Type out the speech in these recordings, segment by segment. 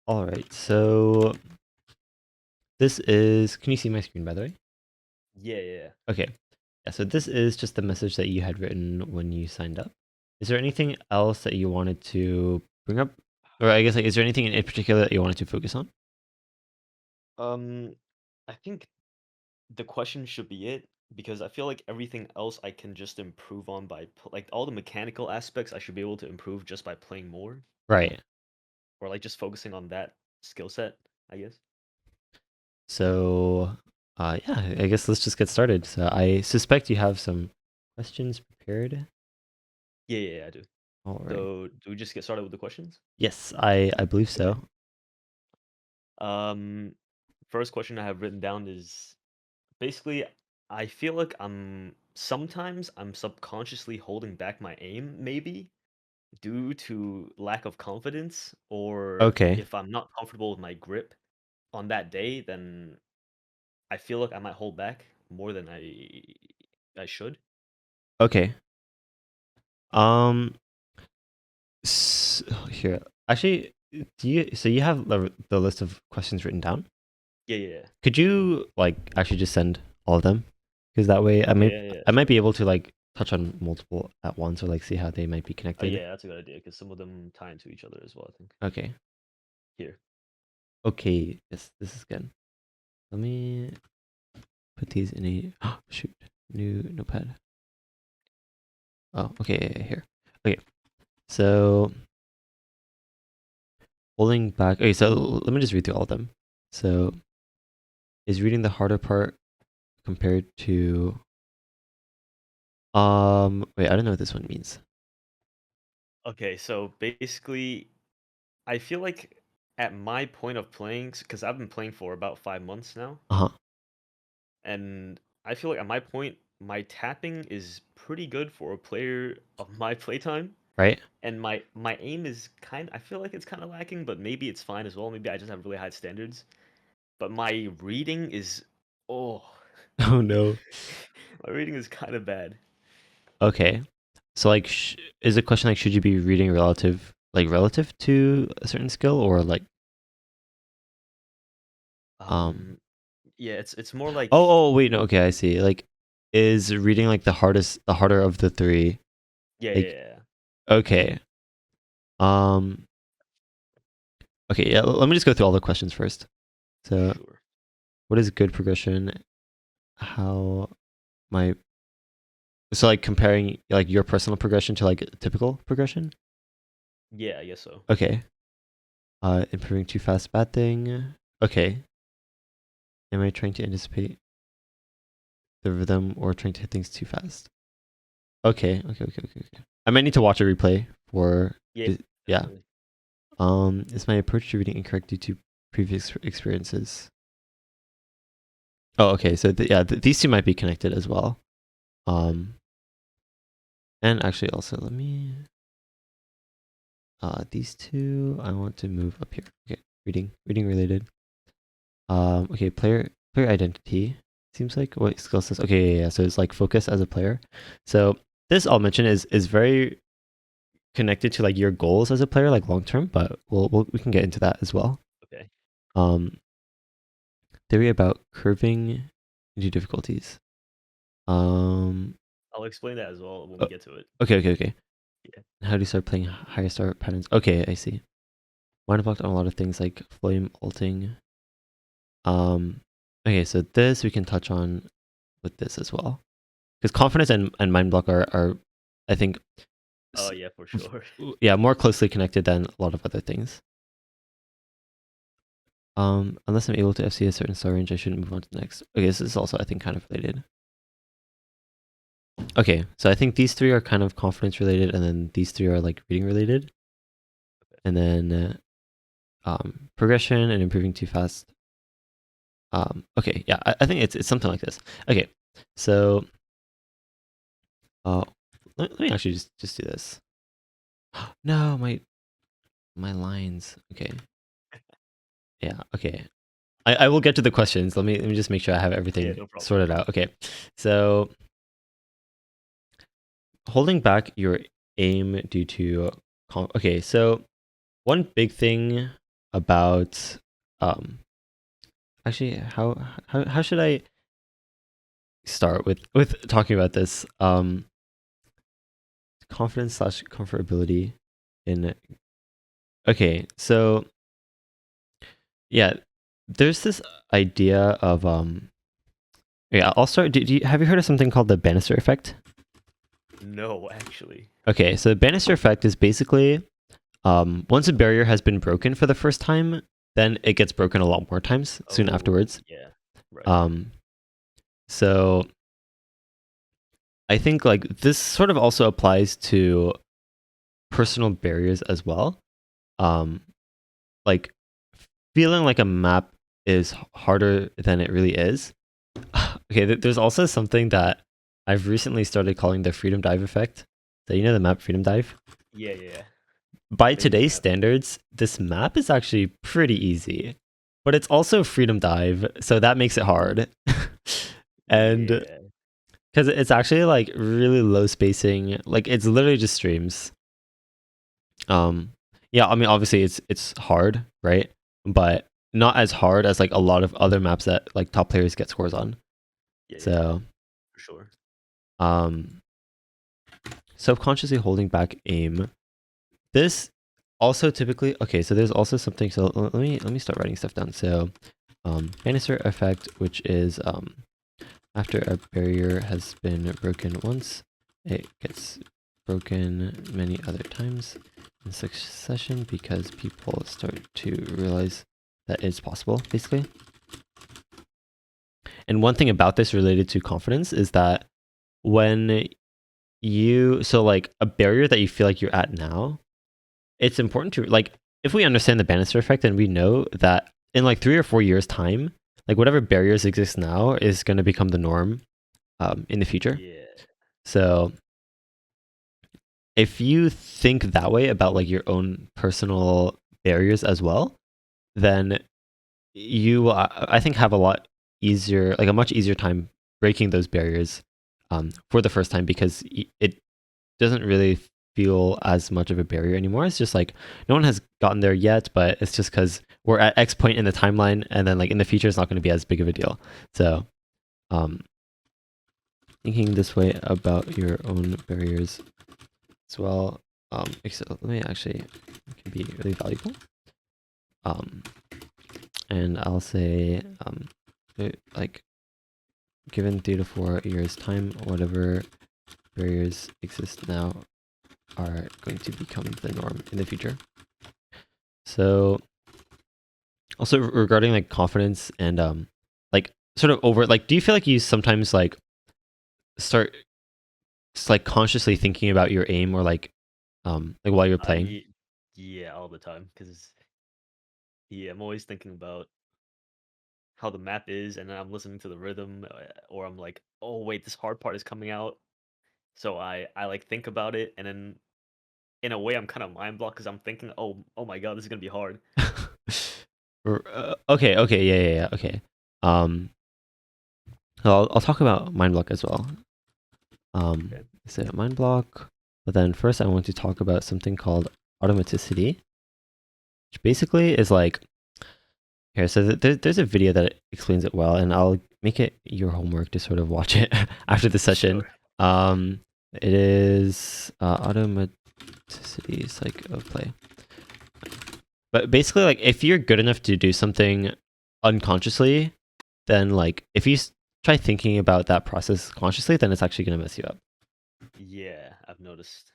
All right, so this is, can you see my screen by the way? Yeah. Okay, yeah, so this is just the message that you had written when you signed up. Is there anything else that you wanted to bring up? Or I guess, like, is there anything in particular that you wanted to focus on? I think the question should be it because I feel like everything else I can just improve on by like all the mechanical aspects I should be able to improve just by playing more Right, or like just focusing on that skill set, I guess. so yeah, I guess let's just get started. So I suspect you have some questions prepared. Yeah, I do. All right. So, do we just get started with the questions? Yes, I believe Okay. so. Um, First question I have written down is basically I feel like I'm subconsciously holding back my aim maybe due to lack of confidence, or Okay, if I'm not comfortable with my grip on that day, then I feel like I might hold back more than I should. okay. Um, here, actually, do you? So you have the list of questions written down? Yeah. Could you like actually just send all of them? Because that way, Okay, yeah, I might sure. be able to like touch on multiple at once, or like see how they might be Oh connected. yeah, that's a good idea because some of them tie into each other as well, I think. Okay. Here. Okay. Yes, this is good. Let me put these in a shoot new notepad. Oh, okay. Here. Okay. So holding back. Okay. So let me just read through all of them. So is reading the harder part compared to wait, I don't know what this one means. Okay, so basically I feel like at my point of playing, because I've been playing for about 5 months now, Uh-huh. and I feel like at my point, my tapping is pretty good for a player of my playtime, Right? and my aim is I feel like it's kind of lacking, but maybe it's fine as well. Maybe I just have really high standards. But my reading is, oh, Oh no. my reading is kind of bad. Okay. So like is the question like should you be reading relative to a certain skill or like um Um, yeah, it's more like, oh wait no okay I see like is reading like the harder of the three like yeah. okay um okay yeah let me just go through all the questions first. So Sure. what is good progression? How my so like comparing like your personal progression to like typical progression? Yeah, I guess so. Okay. Improving too fast bad thing. Okay. Am I trying to anticipate the rhythm or trying to hit things too fast? Okay. I might need to watch a replay for Yeah, yeah. definitely. Is my approach to reading incorrect due to previous experiences? Oh, okay. So yeah, these two might be connected as well. Okay. Um, and actually also let me these two I want to move up here. Okay, reading related. Okay, player identity. Seems like what skill sets. Okay, yeah. So it's like focus as a player. So this I'll mention is very connected to like your goals as a player, like long term. But we can get into that as well. Okay. Um, theory about curving into difficulties. Um, I'll explain that as well when we oh, get to it. okay. Yeah. How do you start playing higher start patterns? Okay, I see. Mind blocked on a lot of things like flame ulting. Um, okay, so this we can touch on with this as well. Because confidence and mind block are I think Oh yeah, for sure. yeah more closely connected than a lot of other things. Unless I'm able to FC a certain star range, I shouldn't move on to the next. Okay, this is also I think kind of related. Okay, so I think these three are kind of confidence related, and then these three are like reading related, and then progression and improving too fast. Okay, yeah, I think it's something like this. Okay, so uh, let me actually just do this. No, my lines. Okay, yeah, okay. I will get to the questions. Let me just make sure I have Yeah, everything no problem. sorted out. Okay, so holding back your aim due to okay, so one big thing about actually how should I start with talking about this confidence / comfortability in. Okay, so yeah, there's this idea of yeah, I'll start. Have you heard of something called the Bannister effect? No, actually. Okay, so the Bannister effect is basically once a barrier has been broken for the first time, then it gets broken a lot more times soon Oh, afterwards. yeah. Right. So I think like this sort of also applies to personal barriers as well. Like feeling like a map is harder than it really is. Okay, there's also something that I've recently started calling the freedom dive effect. So you know the map freedom dive? Yeah, yeah, yeah. By Famous today's map. standards, this map is actually pretty easy. But it's also freedom dive, so that makes it hard. And Yeah. because it's actually like really low spacing, like it's literally just streams. Um, yeah, I mean obviously it's hard, right? But not as hard as like a lot of other maps that like top players get scores on. Yeah, yeah, So for sure. um subconsciously holding back aim. This also typically okay, so there's also something, so let me start writing stuff down. So Bannister effect, which is after a barrier has been broken once, it gets broken many other times in succession because people start to realize that it's possible, basically. And one thing about this related to confidence is that when so like a barrier that you feel like you're at now, it's important to like if we understand the Bannister effect, then we know that in like 3 or 4 years time, like whatever barriers exist now is going to become the norm in the future. Yeah. So if you think that way about like your own personal barriers as well, then you will, I think, have a lot easier, like a much easier time breaking those barriers for the first time, because it doesn't really feel as much of a barrier anymore. It's just like no one has gotten there yet, but it's just because we're at X point in the timeline, and then like in the future, it's not going to be as big of a deal. So, thinking this way about your own barriers as well, let me actually can be really valuable. And I'll say, like, given 3 to 4 years time, whatever barriers exist now are going to become the norm in the future. So also regarding like confidence and like sort of over, like, do you feel like you sometimes like start just, like consciously thinking about your aim, or like while you're playing? Yeah, all the time. Because, yeah, I'm always thinking about how the map is, and then I'm listening to the rhythm, or I'm like, oh, wait, this hard part is coming out. So I like think about it, and then in a way, I'm kind of mind blocked because I'm thinking, oh my god, this is gonna be hard. Okay, yeah, okay. Um, I'll talk about mind block as well. Okay. So mind block, but then first I want to talk about something called automaticity, which basically is like here. So there's a video that explains it well, and I'll make it your homework to sort of watch it after the session. Sure. It is automaticity Psych of play. But basically, like if you're good enough to do something unconsciously, then like if you try thinking about that process consciously, then it's actually gonna mess you up. Yeah, I've noticed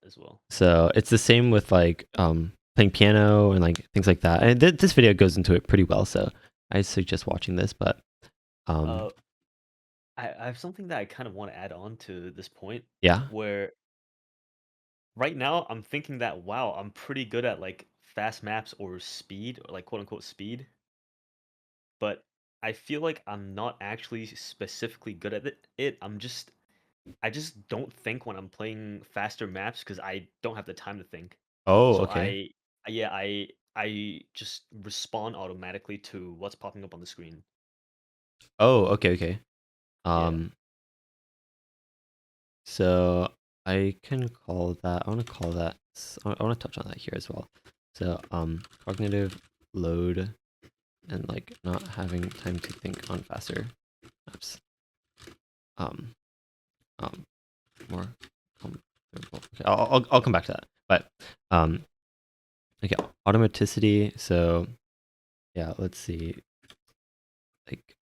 as well. So it's the same with like playing piano and like things like that. And this video goes into it pretty well, so I suggest watching this. But Uh, I have something that I kind of want to add on to this point, yeah. where right now I'm thinking that wow, I'm pretty good at like fast maps or speed, or like quote unquote speed, but I feel like I'm not actually specifically good at it. I just don't think when I'm playing faster maps because I don't have the time to think. Oh, So okay. yeah, I just respond automatically to what's popping up on the screen. Oh, okay. Yeah. Um, so I can call that. I want to call that. I want to touch on that here as well. So cognitive load and like not having time to think on faster maps. More comfortable. Okay, I'll come back to that. But okay, automaticity. So yeah, let's see. Like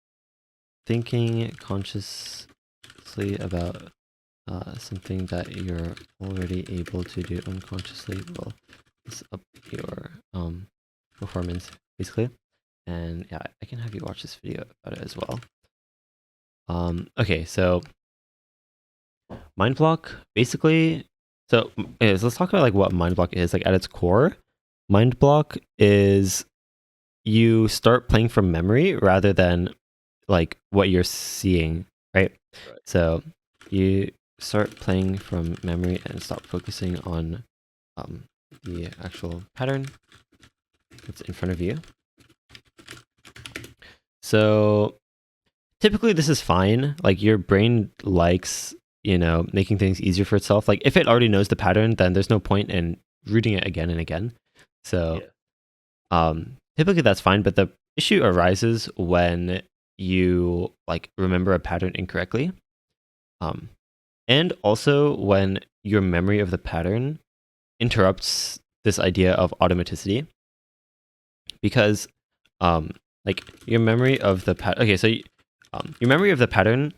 thinking consciously about something that you're already able to do unconsciously will mess up your performance basically. And yeah, I can have you watch this video about it as well. Okay, so mind block basically. So let's talk about like what mind block is. Like at its core, mind block is you start playing from memory rather than like what you're seeing, right? So you start playing from memory and stop focusing on the actual pattern that's in front of you. So typically this is fine. Like your brain likes, making things easier for itself. Like if it already knows the pattern, then there's no point in reading it again and again. So typically that's fine, but the issue arises when you like remember a pattern incorrectly. And also when your memory of the pattern interrupts this idea of automaticity. Because like your memory of the pattern, okay, so your memory of the pattern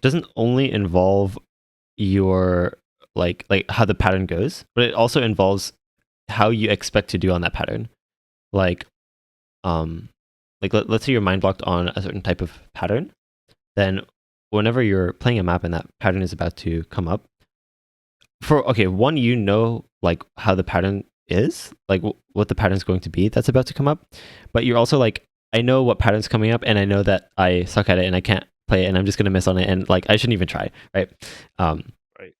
doesn't only involve your like how the pattern goes, but it also involves how you expect to do on that pattern. Like let's say you're mind blocked on a certain type of pattern, then whenever you're playing a map and that pattern is about to come up, one, like how the pattern is, like what the pattern is going to be that's about to come up, but you're also like, I know what pattern's coming up and I know that I suck at it and I can't play it and I'm just gonna miss on it and like I shouldn't even try, right? Right.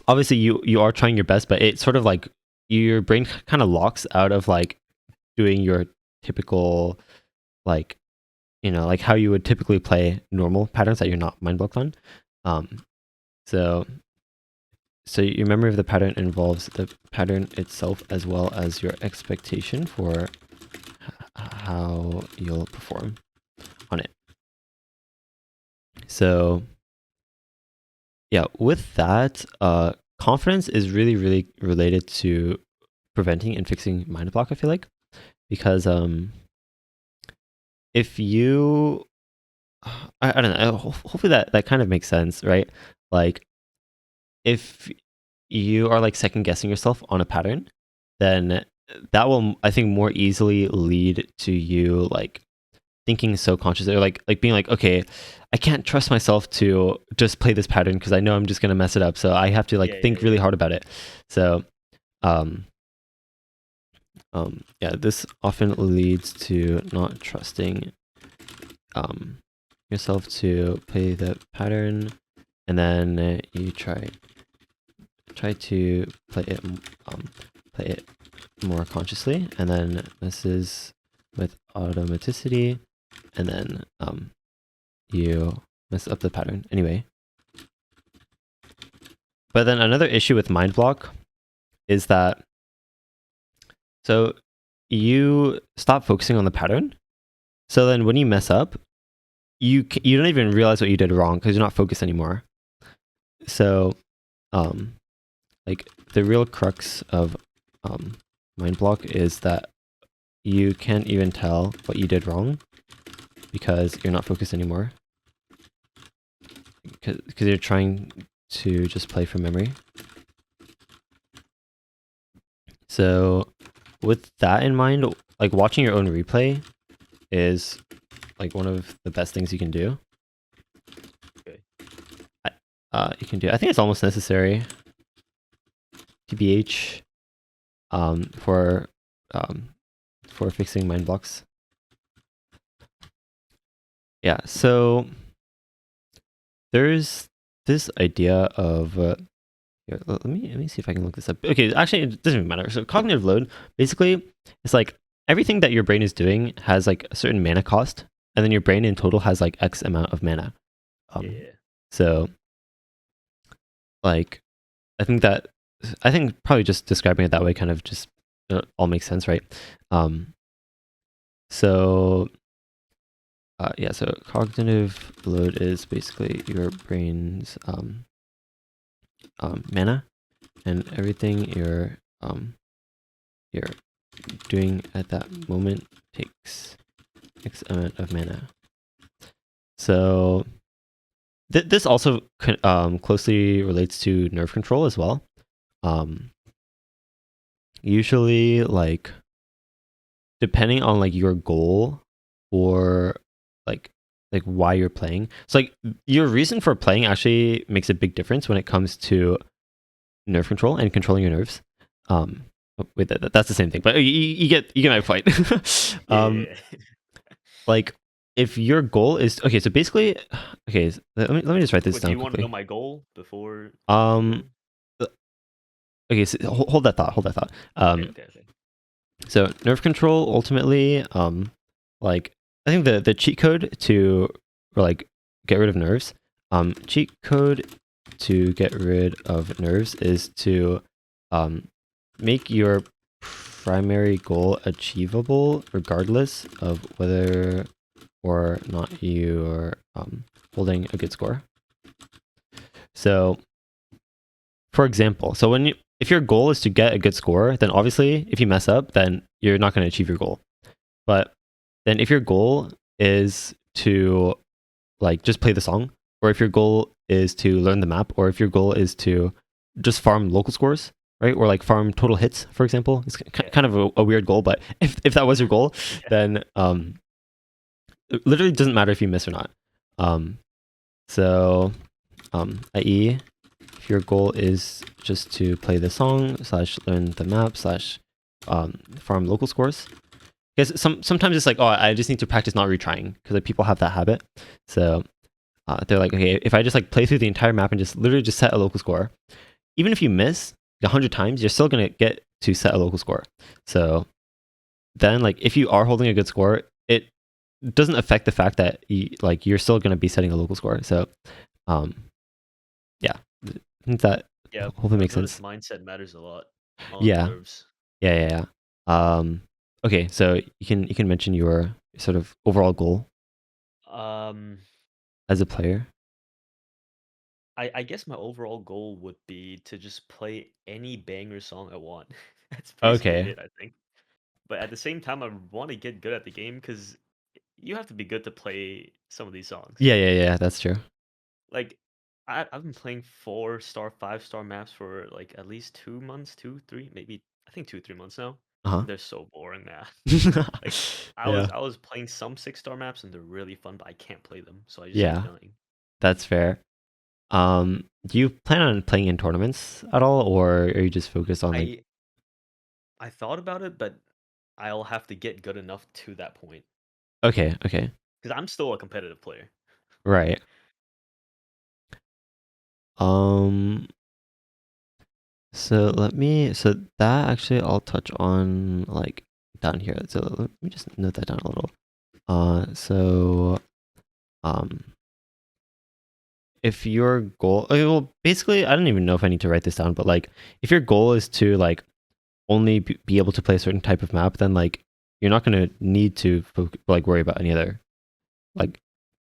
Obviously you are trying your best, but it's sort of like your brain kind of locks out of like doing your typical like like how you would typically play normal patterns that you're not mind blocked on. So your memory of the pattern involves the pattern itself as well as your expectation for how you'll perform on it. So yeah, with that, confidence is really, really related to preventing and fixing mind block, I feel like. Because if you I don't know, hopefully that kind of makes sense, right? Like if you are like second guessing yourself on a pattern, then that will, I think, more easily lead to you like thinking so consciously, or like being like, okay, I can't trust myself to just play this pattern because I know I'm just gonna mess it up, so I have to like think really hard about it. So yeah, this often leads to not trusting yourself to play the pattern, and then you try to play it more consciously, and then this is with automaticity, and then you mess up the pattern anyway. But then another issue with mind block is that so you stop focusing on the pattern, so then when you mess up, you don't even realize what you did wrong because you're not focused anymore. So like the real crux of mind block is that you can't even tell what you did wrong because you're not focused anymore, because you're trying to just play from memory. So with that in mind, like watching your own replay is like one of the best things you can do. Okay. You can do, I think it's almost necessary, TBH, for fixing mind blocks. Yeah, so there's this idea of here, let me see if I can look this up. Okay, actually it doesn't even matter. So cognitive load, basically it's like everything that your brain is doing has like a certain mana cost, and then your brain in total has like X amount of mana. So like I think probably just describing it that way kind of just all makes sense, right? So yeah, so cognitive load is basically your brain's mana, and everything you're doing at that moment takes X amount of mana. So this also closely relates to nerve control as well. Usually, like, depending on like your goal or like why you're playing. So like your reason for playing actually makes a big difference when it comes to nerve control and controlling your nerves. Wait, that's the same thing, but you get my point. Yeah. Like if your goal is okay, so basically, okay, so let me just write this Wait, do down you want to know quickly. my goal before we keep Um, going? okay, so hold that thought. Hold that thought. Okay. So nerve control ultimately, like I think the cheat code to like get rid of nerves, cheat code to get rid of nerves is to make your primary goal achievable regardless of whether or not you're holding a good score. So for example, so if your goal is to get a good score, then obviously if you mess up, then you're not going to achieve your goal. But then if your goal is to like just play the song, or if your goal is to learn the map, or if your goal is to just farm local scores, right? Or like farm total hits, for example. It's kind of a weird goal, but if that was your goal, Yeah. then it literally doesn't matter if you miss or not. So i.e. if your goal is just to play the song / learn the map / farm local scores, because sometimes it's like, oh, I just need to practice not retrying, because like people have that habit. So they're like, okay, if I just like play through the entire map and just literally just set a local score, even if you miss 100 times, you're still gonna get to set a local score. So then, like, if you are holding a good score, it doesn't affect the fact that you're still gonna be setting a local score. So yeah, I think that Yeah, hopefully I've makes noticed sense. mindset matters a lot on Yeah, nerves. yeah. Okay, so you can mention your sort of overall goal Um, as a player. I guess my overall goal would be to just play any banger song I want. That's basically Okay. it, I think. But at the same time, I want to get good at the game because you have to be good to play some of these songs. Yeah. That's true. Like, I've been playing 4-star, 5-star maps for like at least 2 months, 2, 3, maybe I think 2, 3 months now. Uh And they're so boring, man. huh. Like I was Yeah. I was playing some 6-star maps and they're really fun, but I can't play them, so I just keep Yeah. dying. That's fair. Do you plan on playing in tournaments at all, or are you just focused on like? I I thought about it, but I'll have to get good enough to that point Okay, because I'm still a competitive player. right. Um, so that actually I'll touch on like down here. So let me just note that down a little. So um, if your goal, okay, well, basically, I don't even know if I need to write this down, but like, if your goal is to like only be able to play a certain type of map, then like you're not gonna need to like worry about any other like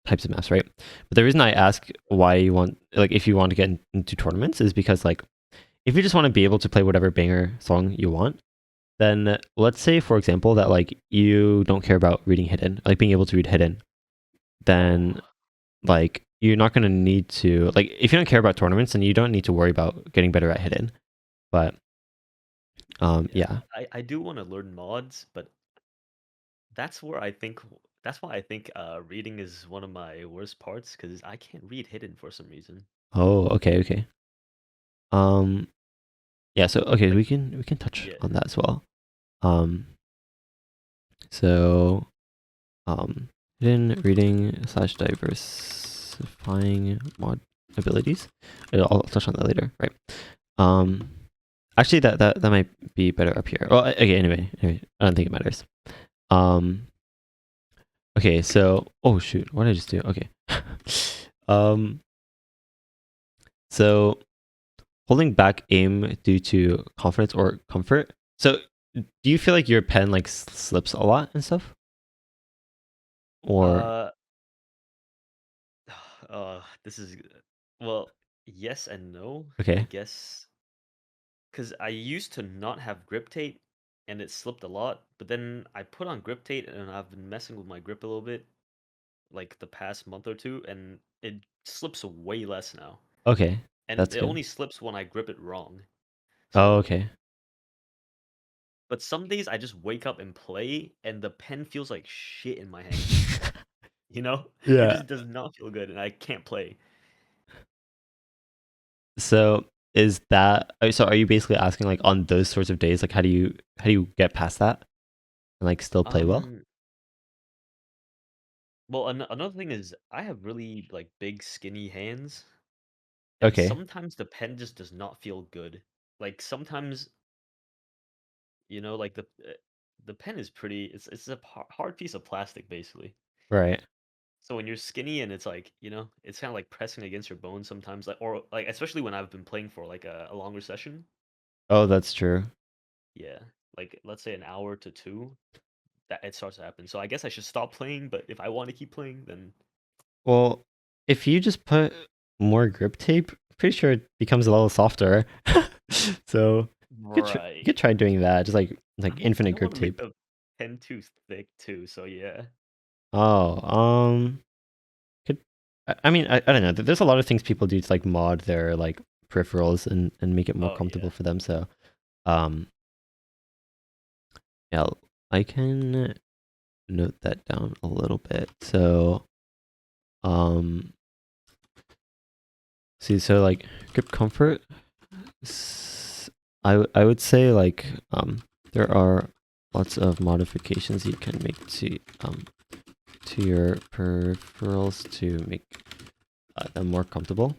types of maps, right? But the reason I ask why you want, like, if you want to get into tournaments is because like if you just want to be able to play whatever banger song you want, then let's say for example that like you don't care about reading hidden, like being able to read hidden, Oh, then like you're not going to need to, like, if you don't care about tournaments, then you don't need to worry about getting better at hidden. But yeah. yeah. I do want to learn mods, but that's where I think that's why I think reading is one of my worst parts because I can't read hidden for some reason. Oh, okay. um yeah, so okay, Like, we can touch yeah. on that as well. um so hidden reading / diversifying mod abilities. I'll touch on that later, right? um Actually, that might be better up here. Well, okay. Anyway, I don't think it matters. Um. Okay. So, oh shoot, what did I just do? Okay. um. So, holding back aim due to confidence or comfort. So, do you feel like your pen like slips a lot and stuff? Or Uh, this is well, yes and no, I okay, guess. Because I used to not have grip tape, and it slipped a lot. But then I put on grip tape, and I've been messing with my grip a little bit, like the past month or two, and it slips way less now. okay, And that's it good. only slips when I grip it wrong. Oh, So, okay. but some days I just wake up and play, and the pen feels like shit in my hands. You know, it Yeah. just does not feel good, and I can't play. So is that so? Are you basically asking like on those sorts of days, like how do you get past that and like still play well? Um, well, another thing is I have really like big, skinny hands, and Okay, sometimes the pen just does not feel good. Like sometimes, like the pen is pretty. It's a hard piece of plastic basically. right. So when you're skinny and it's like, it's kind of like pressing against your bones sometimes, like or like especially when I've been playing for like a longer session. Oh, that's true. Yeah, like let's say an hour to two, that it starts to happen. So I guess I should stop playing, but if I want to keep playing, then Well, if you just put more grip tape, pretty sure it becomes a little softer. So you right. could try doing that, just I like don't I infinite don't grip want to make tape. the pen too thick too. So yeah. Oh, could I mean I don't know. There's a lot of things people do to like mod their like peripherals and make it more Oh comfortable yeah. for them. So um yeah, I can note that down a little bit. So um see, so like grip comfort, I would say like there are lots of modifications you can make to your peripherals to make them more comfortable.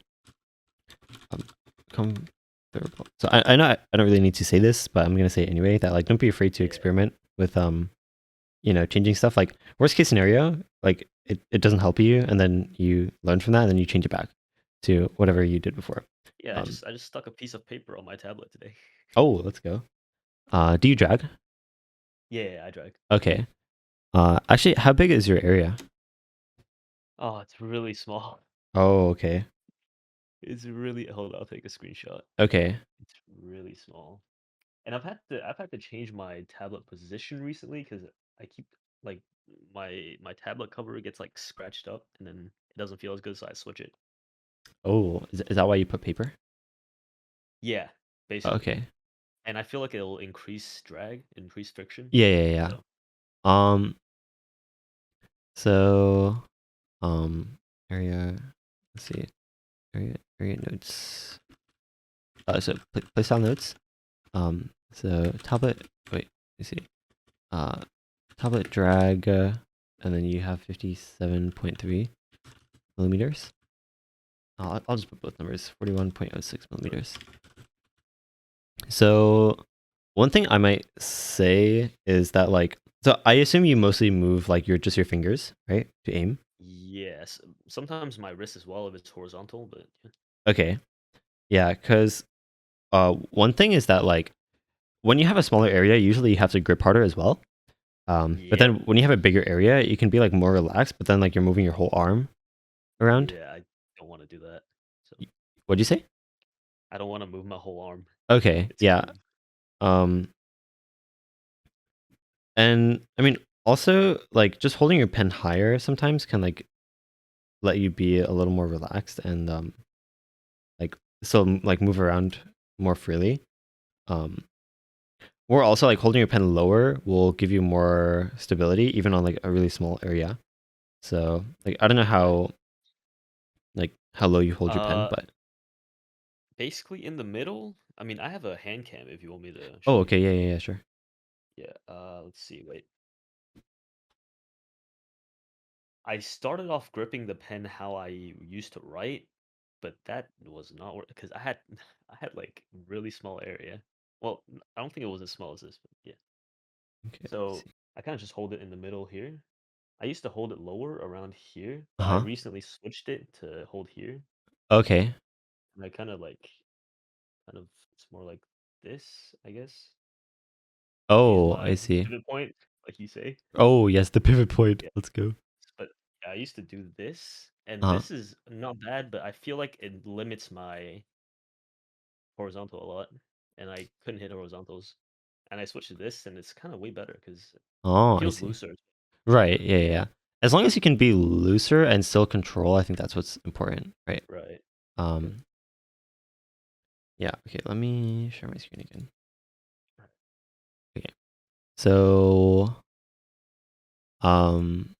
Um, comfortable. So I know I don't really need to say this, but I'm gonna say it anyway that like don't be afraid to Yeah. experiment with changing stuff. Like worst case scenario, like it doesn't help you, and then you learn from that, and then you change it back to whatever you did before. Yeah, I Um, just I just stuck a piece of paper on my tablet today. oh, let's go. Do you drag? Yeah, I drag. Okay. Actually, how big is your area? Oh, it's really small. Oh, okay. It's really hold on, I'll take a screenshot. Okay. It's really small. And I've had to change my tablet position recently because I keep like my tablet cover gets like scratched up and then it doesn't feel as good, so I switch it. Oh, is that why you put paper? Yeah, basically. Okay. And I feel like it'll increase drag, increase friction. Yeah, yeah, yeah. So Um, so, um, area, let's see, area notes. So playstyle notes. So tablet, wait, let me see. Uh, tablet drag, and then you have 57.3 millimeters. I'll just put both numbers, 41.06 millimeters. So one thing I might say is that like, so I assume you mostly move like your fingers, right, to aim. yes, sometimes my wrist as well if it's horizontal, but Okay, yeah, because one thing is that like when you have a smaller area, usually you have to grip harder as well. But yeah, then when you have a bigger area, you can be like more relaxed. But then like you're moving your whole arm around. yeah, I don't want to do that. So What'd you say? I don't want to move my whole arm. Okay, It's yeah. crazy. Um, and I mean also like just holding your pen higher sometimes can like let you be a little more relaxed and like so like move around more freely. Um, or also like holding your pen lower will give you more stability even on like a really small area. So like I don't know Right. how low you hold your pen, Uh, but basically in the middle. I mean, I have a hand cam if you want me to oh show okay, you. yeah, yeah, yeah, sure. Yeah. Let's see. Wait. I started off gripping the pen how I used to write, but that was not work because I had I had like really small area. Well, I don't think it was as small as this, but yeah. Okay, let me So see. I kind of just hold it in the middle here. I used to hold it lower around here, but I Uh-huh. recently switched it to hold here. Okay. And I kind of it's more like this, I guess. Use Oh, I my see. pivot point, like you say. Oh, yes, the pivot point. Yeah, Let's go. I used to do this, and Uh-huh. this is not bad, but I feel like it limits my horizontal a lot, and I couldn't hit horizontals. And I switched to this, and it's kind of way better because it Oh, I feels see. looser. Right. Yeah, yeah, yeah. As long as you can be looser and still control, I think that's what's important, right? Right. Yep. Um, yeah. Okay, let me share my screen again. Okay. So, um,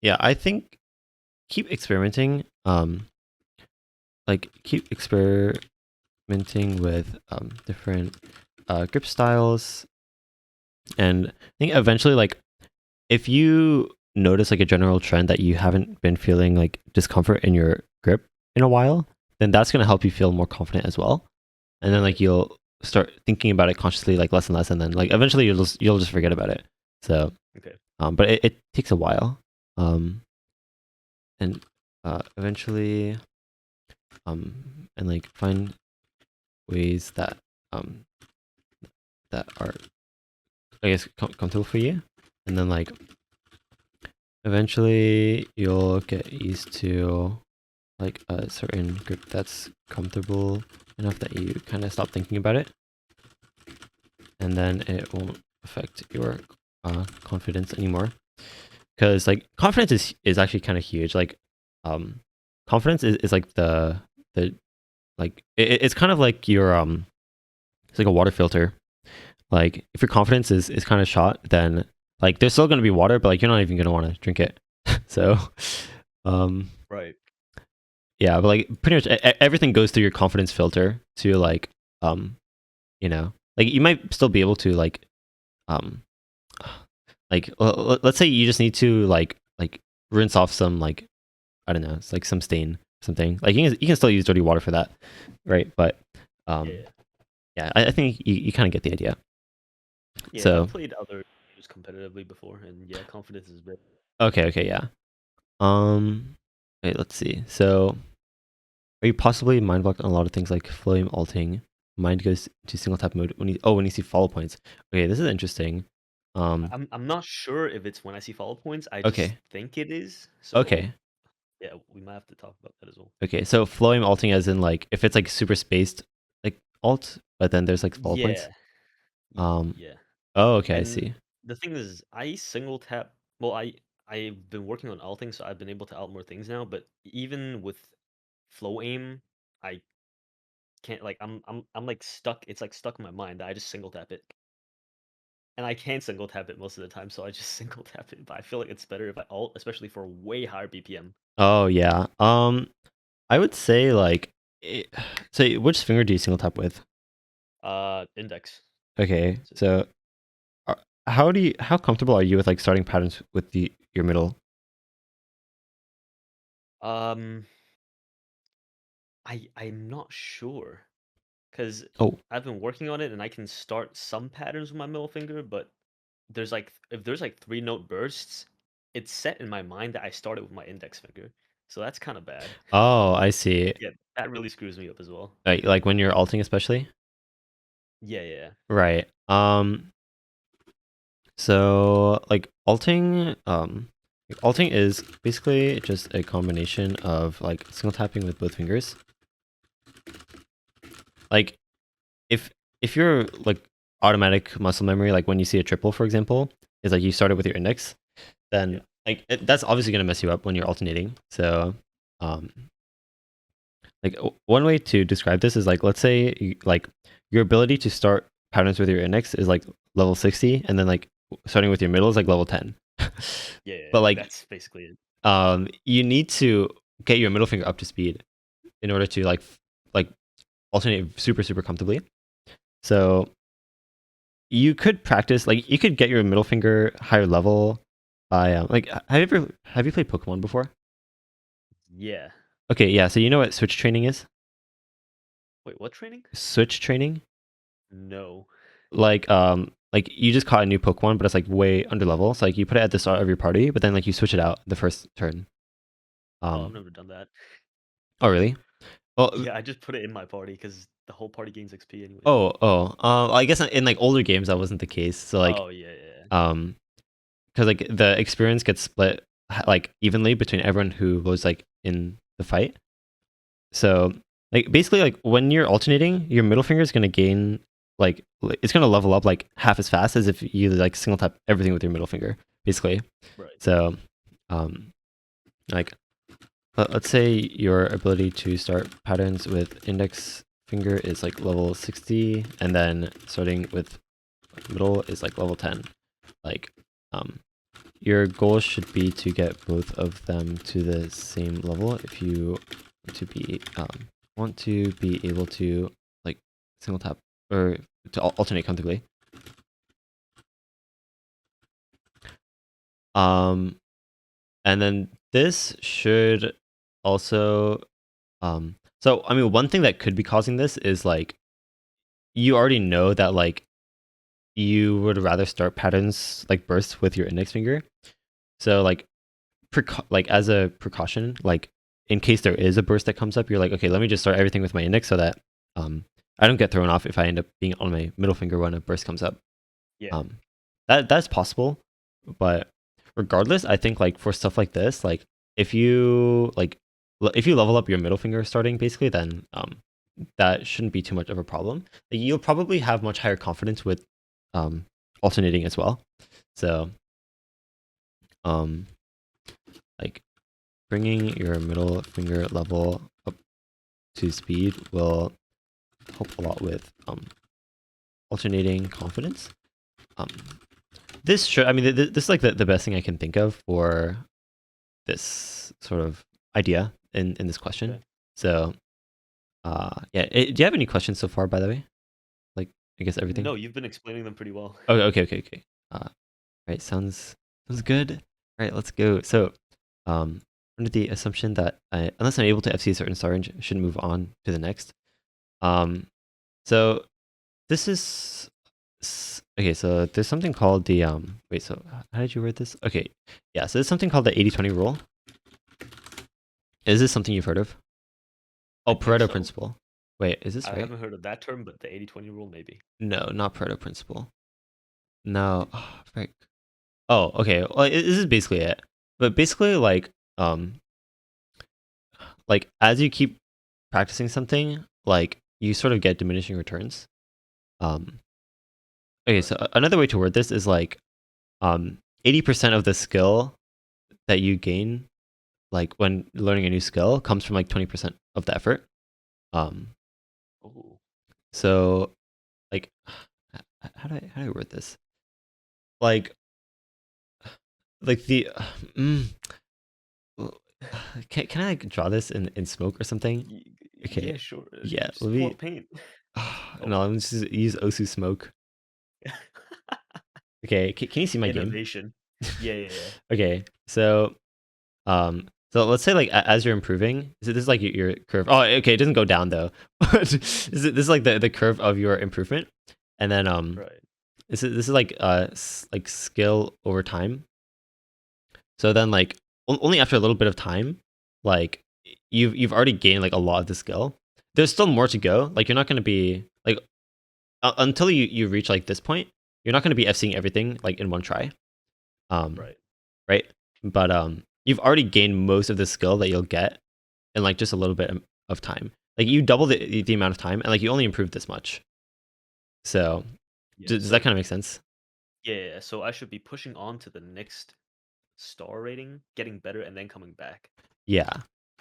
yeah, I think keep experimenting. Like keep experimenting with different grip styles, and I think eventually, like if you notice like a general trend that you haven't been feeling like discomfort in your grip in a while, then that's going to help you feel more confident as well. And then like Right. you'll start thinking about it consciously like less and less, and then like eventually you'll just forget about it. So Okay. but it takes a while. And eventually and like find ways that um that are, I guess, comfortable for you, and then like eventually you'll get used to like a certain grip that's comfortable enough that you kind of stop thinking about it, and then it won't affect your confidence anymore. Because like confidence is actually kind of huge. Like confidence is like the like it's kind of like your it's like a water filter. Like if your confidence is kind of shot, then like there's still going to be water, but like you're not even going to want to drink it. So um Right. yeah, but like pretty much everything goes through your confidence filter to like um like you might still be able to um like let's say you just need to like rinse off some, like I don't know, it's like some stain or something. Like you can still use dirty water for that, right? But Yeah. um yeah, I think you kind of get the idea. Yeah. I've So played other games competitively before, and yeah, confidence is big. okay, yeah. Wait, let's see. So are you possibly mind blocked on a lot of things like flame alting? Mind goes to single tap mode when you see follow points. Okay, this is interesting. I'm not sure if it's when I see follow points. I just Okay, think it is. So okay, yeah, we might have to talk about that as well. okay. So flowing alting as in like if it's like super spaced like alt, but then there's like follow points. Yeah. Um. Yeah. Oh, okay, I And see. the thing is, I single tap. Well, I've been working on alting, so I've been able to alt more things now. But even with flow aim, I can't like I'm like stuck. It's like stuck in my mind. I just single tap it, and I can single tap it most of the time. So I just single tap it. But I feel like it's better if I alt, especially for way higher BPM. Oh yeah. I would say like it, so which finger do you single tap with? Index. Okay, So, so how comfortable are you with like starting patterns with your middle? um, I'm not sure because Oh, I've been working on it, and I can start some patterns with my middle finger, but there's like if there's like 3 note bursts, it's set in my mind that I started with my index finger. So that's kind of bad. oh, I see. Yeah, that really screws me up as well. Like when you're alting especially. Yeah, yeah. Right. So alting is basically just a combination of like single tapping with both fingers. Like if you're like automatic muscle memory, like when you see a triple, for example, is like you started with your index, Yeah. then like that's obviously gonna mess you up when you're alternating. So um like one way to describe this is like let's say like your ability to start patterns with your index is like level 60, and then like starting with your middle is like level 10. Yeah, yeah, But like that's basically it. you need to get your middle finger up to speed in order to like alternate super comfortably. So you could practice, like you could get your middle finger higher level by like have you played Pokemon before? Yeah. Okay, yeah, so you know what switch training is? Wait, what training? Switch training? No. Like you just caught a new Pokemon, but it's like way under level. So like you put it at the start of your party, but then like you switch it out the first turn. Oh, I've Um never done that. oh really? Well, Yeah, I just put it in my party because the whole party gains XP anyways. I guess in like older games that wasn't the case. So like Oh, yeah, yeah. um because like the experience gets split like evenly between everyone who was like in the fight. So like basically like when you're alternating, your middle finger is going to gain like it's going to level up like half as fast as if you like single tap everything with your middle finger, basically. Right. So like let's say your ability to start patterns with index finger is like level 60, and then starting with middle is like level 10. Like your goal should be to get both of them to the same level if you want to be able to like single tap or to alternate comfortably. And then this should also so I mean one thing that could be causing this is like you already know that like you would rather start patterns like bursts with your index finger. So like like as a precaution, like in case there is a burst that comes up, you're like, okay, let me just start everything with my index so that I don't get thrown off if I end up being on my middle finger when a burst comes up. Yeah. That's possible, but regardless, I think like for stuff like this, like if you level up your middle finger starting basically, then that shouldn't be too much of a problem. Like, you'll probably have much higher confidence with alternating as well. So like bringing your middle finger level up to speed will help a lot with alternating confidence. This should, I mean, this is like the best thing I can think of for this sort of idea in this question. Okay. So, yeah, do you have any questions so far, by the way? Like, I guess everything? No, you've been explaining them pretty well. Oh, okay. Right, sounds good. All right, let's go. So, under the assumption that unless I'm able to FC a certain star range, I should move on to the next. So this is okay. So there's something called the wait. So how did you word this? Okay, yeah. So there's something called the 80-20 rule. Is this something you've heard of? Oh, Pareto so. principle. Wait, is this I right? haven't heard of that term, but the 80-20 rule maybe. No, not Pareto principle. No, oh, right. Oh, okay. Well, this is basically it. But basically, like as you keep practicing something, like you sort of get diminishing returns. Okay, so another way to word this is like 80% of the skill that you gain like when learning a new skill comes from like 20% of the effort. Oh. So like how do I word this? Like the can I like draw this in smoke or something? Okay. Yeah, sure. Yeah, Just let pull me up paint. no, let me just use Osu smoke. Okay, can you see my game? Innovation. Yeah. Okay, so let's say like as you're improving, so this is like your curve. Oh, okay, it doesn't go down though. this is like the curve of your improvement, and then Right. this is like like skill over time. So then like only after a little bit of time, like you've already gained like a lot of the skill. There's still more to go. Like you're not going to be like until you reach like this point, you're not going to be FCing everything like in one try. Right. Right? But you've already gained most of the skill that you'll get in like just a little bit of time. Like you double the amount of time, and like you only improve this much. So Yeah. does that kind of make sense? Yeah, so I should be pushing on to the next star rating, getting better, and then coming back. Yeah.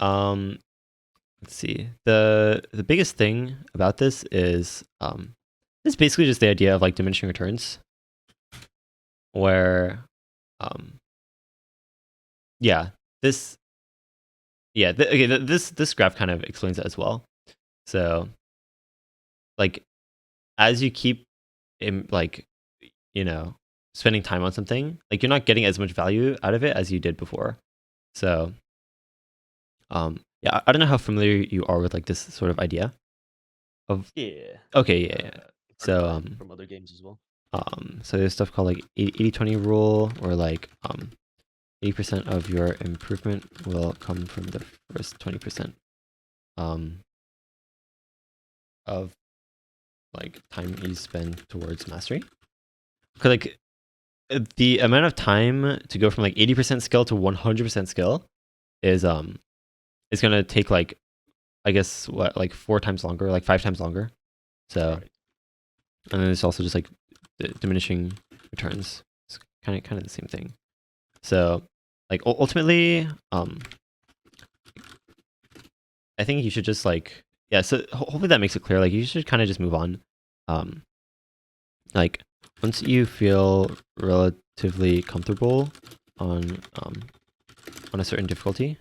Let's see. The biggest thing about this is it's basically just the idea of like diminishing returns, where yeah, this okay, this graph kind of explains it as well. So like as you keep like spending time on something, like you're not getting as much value out of it as you did before. So yeah, I don't know how familiar you are with like this sort of idea of Yeah. okay, yeah. Heard of So that from other games as well. so there's stuff called like 80-20 rule, or like 80% of your improvement will come from the first 20% of like time you spend towards mastery. Cause like the amount of time to go from like 80% skill to 100% skill is gonna take like, I guess, what, like 4 times longer, like 5 times longer. So, Right. and then it's also just like diminishing returns. It's kind of the same thing. So, like ultimately, I think you should just like, yeah. So hopefully that makes it clear. Like you should kind of just move on. Um, like once you feel relatively comfortable on a certain difficulty,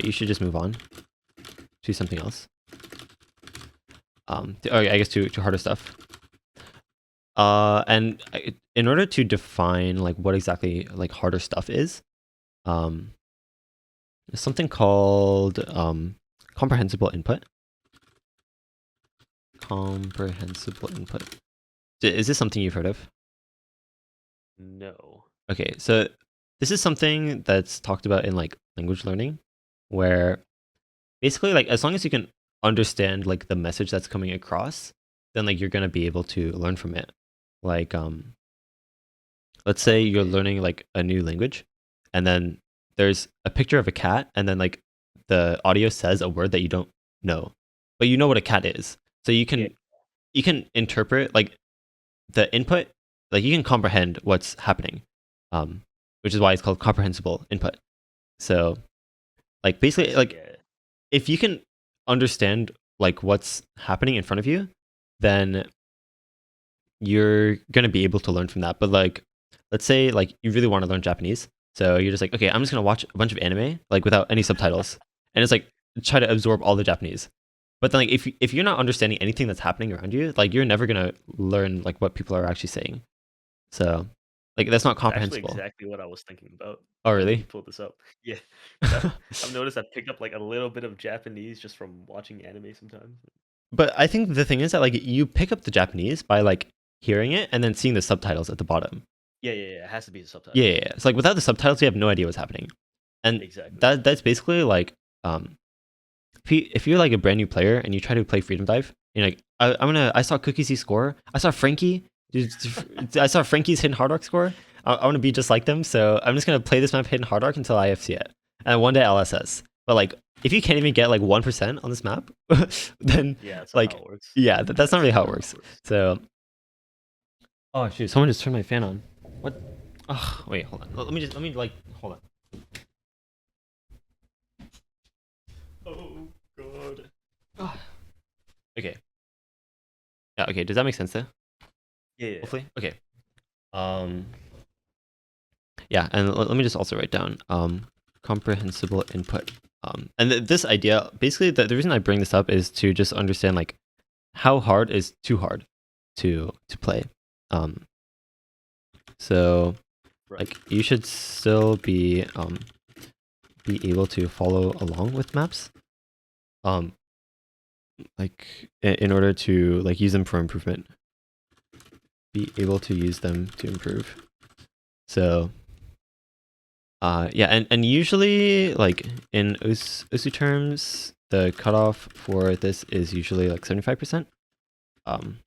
you should just move on to something else. Or I guess to harder stuff. And in order to define like what exactly like harder stuff is, there's something called comprehensible input. Comprehensible input. Is this something you've heard of? No. Okay, so this is something that's talked about in like language learning, where basically like as long as you can understand like the message that's coming across, then like you're gonna be able to learn from it. Like let's say you're Okay. learning like a new language, and then there's a picture of a cat, and then like the audio says a word that you don't know, but you know what a cat is. So Yeah. you can interpret like the input, like you can comprehend what's happening, which is why it's called comprehensible input. So like I basically see. like Yeah. if you can understand like what's happening in front of you, then you're gonna be able to learn from that. But like, let's say like you really want to learn Japanese, so you're just like, okay, I'm just gonna watch a bunch of anime like without any subtitles, and it's like try to absorb all the Japanese. But then like if you're not understanding anything that's happening around you, like you're never gonna learn like what people are actually saying. So like that's not That's actually comprehensible. exactly what I was thinking about Oh when you really? pulled this up. Yeah, because I've noticed I've picked up like a little bit of Japanese just from watching anime sometimes. But I think the thing is that like you pick up the Japanese by like hearing it and then seeing the subtitles at the bottom. Yeah, yeah, yeah. It has to be the Yeah, subtitles. yeah, yeah. It's like without the subtitles, you have no idea what's happening, and Exactly. that's basically like if you're like a brand new player and you try to play Freedom Dive, you're like, I saw Cookie Z score, I saw Frankie, I saw Frankie's hidden hard arc score. I want to be just like them, so I'm just gonna play this map hidden hard arc until I IFC it, and one day LSS. But like, if you can't even get like 1% on this map, then Yeah, that's not how like, it works. yeah, that's not That's really how it not how it works. works. So, oh shoot, someone just turned my fan on. What? Oh, wait, hold on. Let me like hold on. Oh god. Ah. Okay. Yeah. Okay. Does that make sense there? Yeah, yeah, yeah. Hopefully. Okay. Um. Yeah. And let me just also write down comprehensible input. And this idea, basically, the reason I bring this up is to just understand like how hard is too hard to play. Um. So Right. like you should still be able to follow along with maps. Um. Like in order to like use them for improvement, be able to use them to improve. So yeah, and usually like in OSU terms, the cutoff for this is usually like 75%. Um,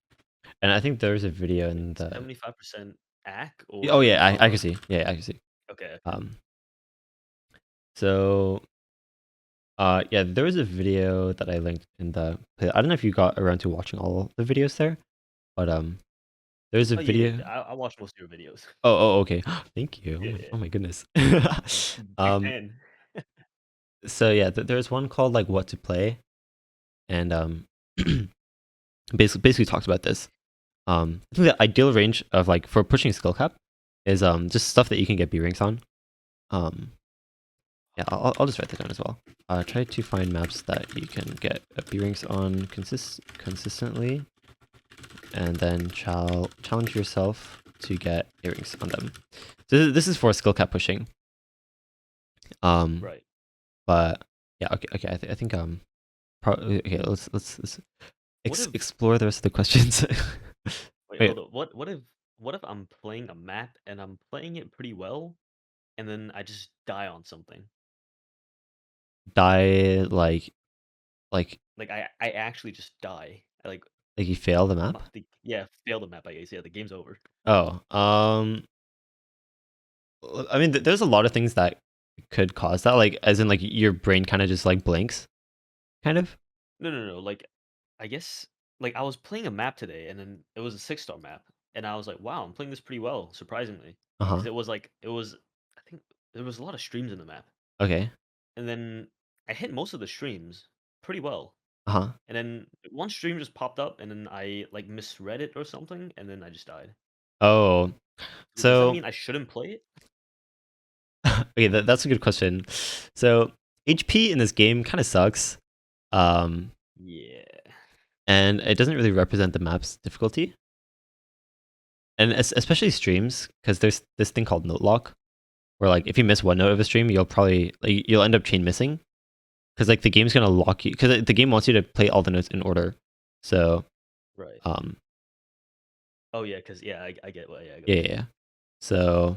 and I think there's a video in the 75% AC oh or yeah, I can combo? see, yeah, I can see. Okay, okay. Um, so yeah, there was a video that I linked in the I don't know if you got around to watching all the videos there, but there's a Oh yeah, video. yeah. I watch most of your videos. Oh, okay. Thank you. Yeah, Oh yeah. my goodness. Big um, fan. so yeah, there's one called like What to Play, and basically talks about this. I think the ideal range of like for pushing skill cap is just stuff that you can get B ranks on. Um, yeah, I'll just write that down as well. Try to find maps that you can get B ranks on consistently, and then challenge yourself to get A ranks on them. So this is for skill cap pushing. Um, Right. but yeah, okay. I think probably okay. Let's What if explore the rest of the questions. wait, Wait, hold up. What if I'm playing a map and I'm playing it pretty well and then I just die on something? die like Like I actually just die. Like Like you fail the map? Yeah, fail the map, I guess. Yeah, the game's over. Oh, I mean, there's a lot of things that could cause that, like as in like your brain kind of just like blinks, kind of. No. Like, I guess, like I was playing a map today, and then it was a 6-star map, and I was like, wow, I'm playing this pretty well, surprisingly, Uh huh. because it was I think there was a lot of streams in the map, Okay. and then I hit most of the streams pretty well, Uh huh. and then one stream just popped up, and then I like misread it or something, and then I just died. Oh, Does that so mean I shouldn't play it? okay, that's a good question. So HP in this game kind of sucks, um, Yeah. and it doesn't really represent the map's difficulty, and especially streams, because there's this thing called note lock, where like if you miss one note of a stream, you'll probably like, you'll end up chain missing, because like the game's gonna lock you, because the game wants you to play all the notes in order. So Right. um, Oh yeah, because yeah, I get what, yeah, I get yeah, what yeah, you yeah. mean. So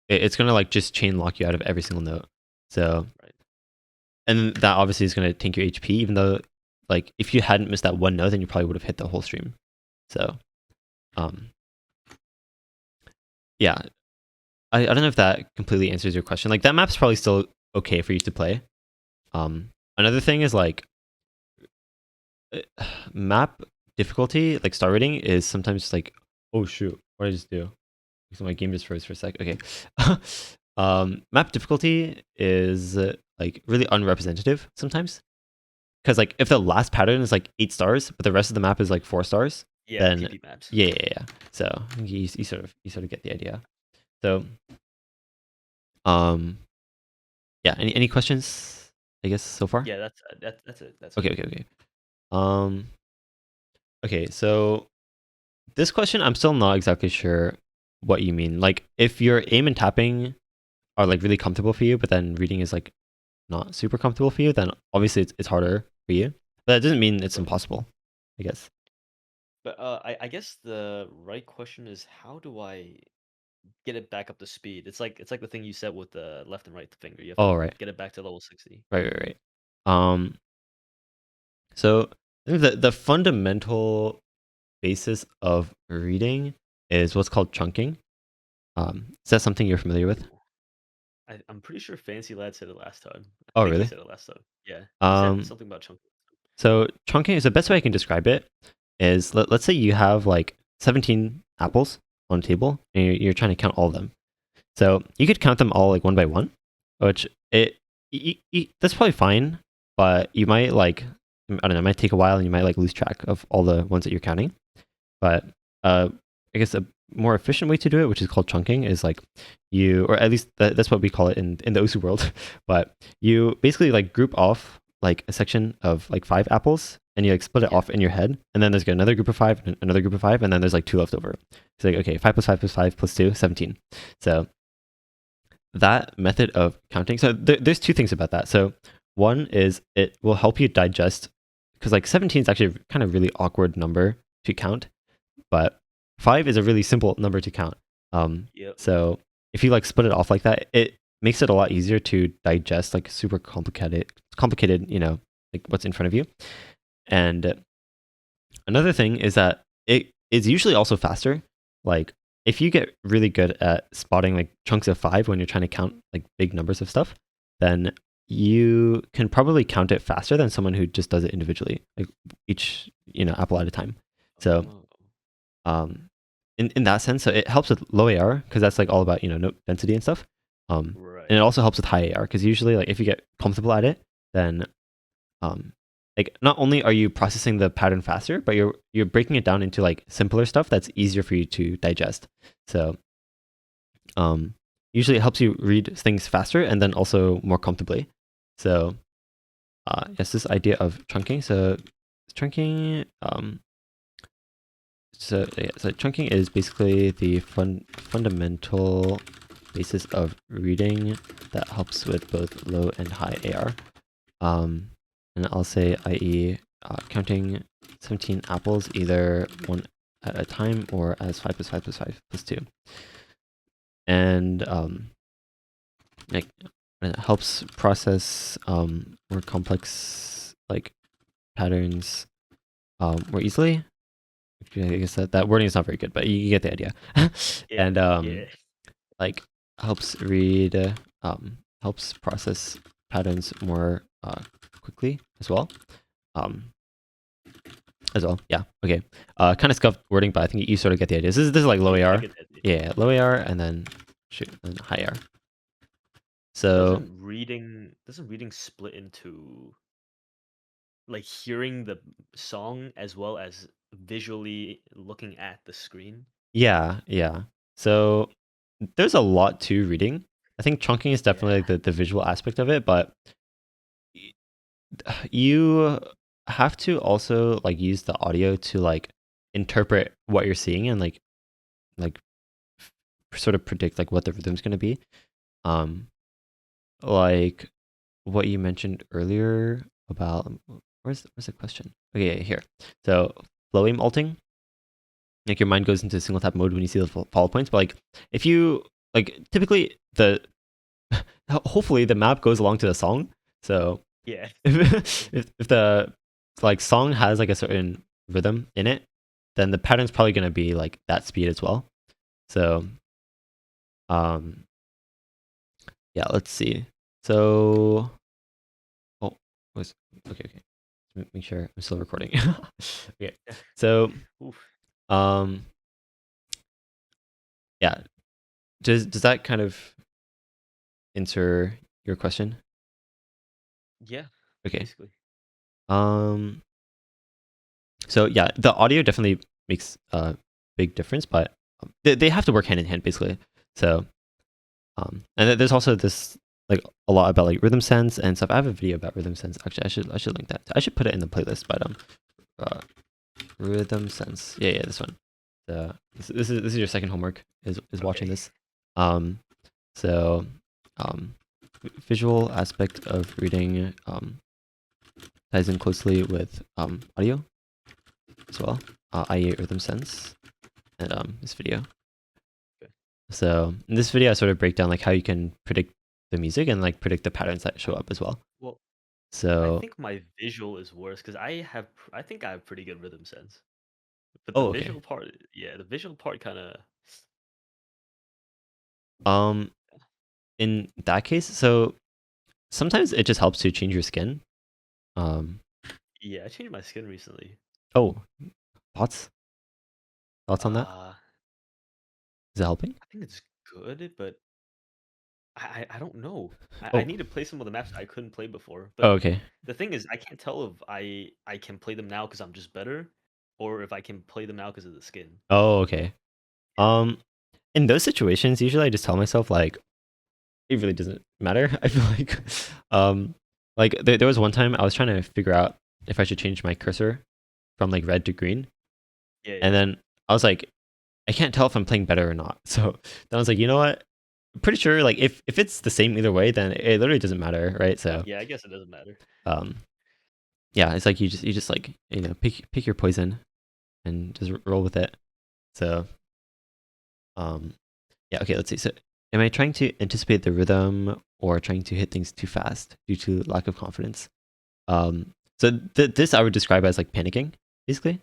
it's gonna like just chain lock you out of every single note. So Right. and that obviously is gonna tank your HP, even though like if you hadn't missed that one note, then you probably would have hit the whole stream. So um, yeah, I don't know if that completely answers your question. Like that map's probably still okay for you to play. Another thing is like map difficulty, like star rating, is sometimes just like, oh shoot, what did I just do? So my game just froze for a sec. Okay. Map difficulty is like really unrepresentative sometimes. Because like if the last pattern is like 8 stars, but the rest of the map is like 4 stars, Yeah, then PP maps. yeah. So you sort of get the idea. So um yeah. Any questions? I guess so far. Yeah, that's it. That's Okay. it. Okay. Um. Okay. So this question, I'm still not exactly sure what you mean. Like if your aim and tapping are like really comfortable for you, but then reading is like not super comfortable for you, then obviously it's harder for you. But that doesn't mean it's Right. impossible, I guess. But I guess the right question is, how do I get it back up to speed? It's like the thing you said with the left and right finger. You have Oh, to right. get it back to level 60. Right. Um, so I think the fundamental basis of reading is what's called chunking. Is that something you're familiar with? Ooh. I'm pretty sure Fancy Lad said it last time. I Oh, think he really? said it last time. Yeah, he said Um, something about chunking. so chunking is the best way I can describe it is let's say you have like 17 apples on a table and you're trying to count all of them. So you could count them all like one by one, which that's probably fine, but you might like, I don't know, it might take a while and you might like lose track of all the ones that you're counting. But I guess a more efficient way to do it, which is called chunking, is like you, or at least that's what we call it in the Osu world. But you basically like group off like a section of like 5 apples, and you like split it Yeah. off in your head, and then there's another group of 5, and another group of 5, and then there's like 2 left over. It's like okay, 5 plus 5 plus 5 plus 2, 17. So that method of counting. So there's 2 things about that. So one is it will help you digest, because like 17 is actually kind of really awkward number to count, but 5 is a really simple number to count. Yep. So if you like split it off like that, it makes it a lot easier to digest like super complicated, like what's in front of you. And another thing is that it is usually also faster. Like if you get really good at spotting like chunks of 5 when you're trying to count like big numbers of stuff, then you can probably count it faster than someone who just does it individually, like each apple at a time. So Oh, um, in that sense, so it helps with low AR because that's like all about note density and stuff. And it right. also helps with high AR because usually like if you get comfortable at it, then like not only are you processing the pattern faster, but you're breaking it down into like simpler stuff that's easier for you to digest. So usually it helps you read things faster and then also more comfortably. So yes, this idea of chunking. So chunking so chunking is basically the fundamental basis of reading that helps with both low and high AR. And I'll say, i.e., counting 17 apples either one at a time or as 5 plus 5 plus 5 plus 2. And like it helps process more complex like patterns more easily. I guess that wording is not very good, but you get the idea. Yeah, And yeah, like helps read, helps process patterns more quickly as well. Um, as well, yeah. Okay. Kind of scuffed wording, but I think you sort of get the idea. This is like low yeah. I AR. get that. Yeah, low AR, and then shoot, and high AR. So So doesn't reading split into like hearing the song as well as visually looking at the screen? yeah, yeah. So there's a lot to reading. I think chunking is Yeah, definitely like the visual aspect of it, but you have to also like use the audio to like interpret what you're seeing and like sort of predict like what the rhythm's going to be. Um, like what you mentioned earlier about where's the question? Okay, yeah, here. So flow aim alting, like your mind goes into single tap mode when you see the follow points. But like if you like typically the hopefully the map goes along to the song. So yeah. if the like song has like a certain rhythm in it, then the pattern's probably gonna be like that speed as well. So um yeah, let's see. So oh was okay, okay. Make sure I'm still recording. Okay. So Oof. um yeah, does that kind of answer your question? Yeah, Okay. basically. Um so yeah, the audio definitely makes a big difference, but they have to work hand in hand basically. So and there's also this like a lot about like rhythm sense and stuff. I have a video about rhythm sense. Actually, I should link that. I should put it in the playlist. But uh, rhythm sense. Yeah, yeah, this one. This is your second homework is watching Okay. this. Um, so visual aspect of reading ties in closely with audio as well. I.e. rhythm sense and this video. Okay. So in this video, I sort of break down like how you can predict the music and like predict the patterns that show up as well. Well, I So, think my visual is worse because I think I have pretty good rhythm sense. But the oh, okay. visual part, yeah, the visual part kind of, Um, in that case, so sometimes it just helps to change your skin. Um, yeah, I changed my skin recently. oh, thoughts? Thoughts on that? Uh, Is it helping? I think it's good, but I don't know. I Oh, need to play some of the maps I couldn't play before. oh, But okay. the thing is, I can't tell if I can play them now because I'm just better, or if I can play them now because of the skin. Oh, okay. Yeah. Um, in those situations, usually I just tell myself like it really doesn't matter. I feel like there was one time I was trying to figure out if I should change my cursor from like red to green, Yeah, and yeah. then I was like, I can't tell if I'm playing better or not. So then I was like, you know what? I'm pretty sure like if it's the same either way, then it literally doesn't matter, right? So Yeah, I guess it doesn't matter. um yeah, it's like you just like pick your poison and just roll with it. So um yeah, okay, let's see. So am I trying to anticipate the rhythm or trying to hit things too fast due to lack of confidence? So this I would describe as like panicking, basically.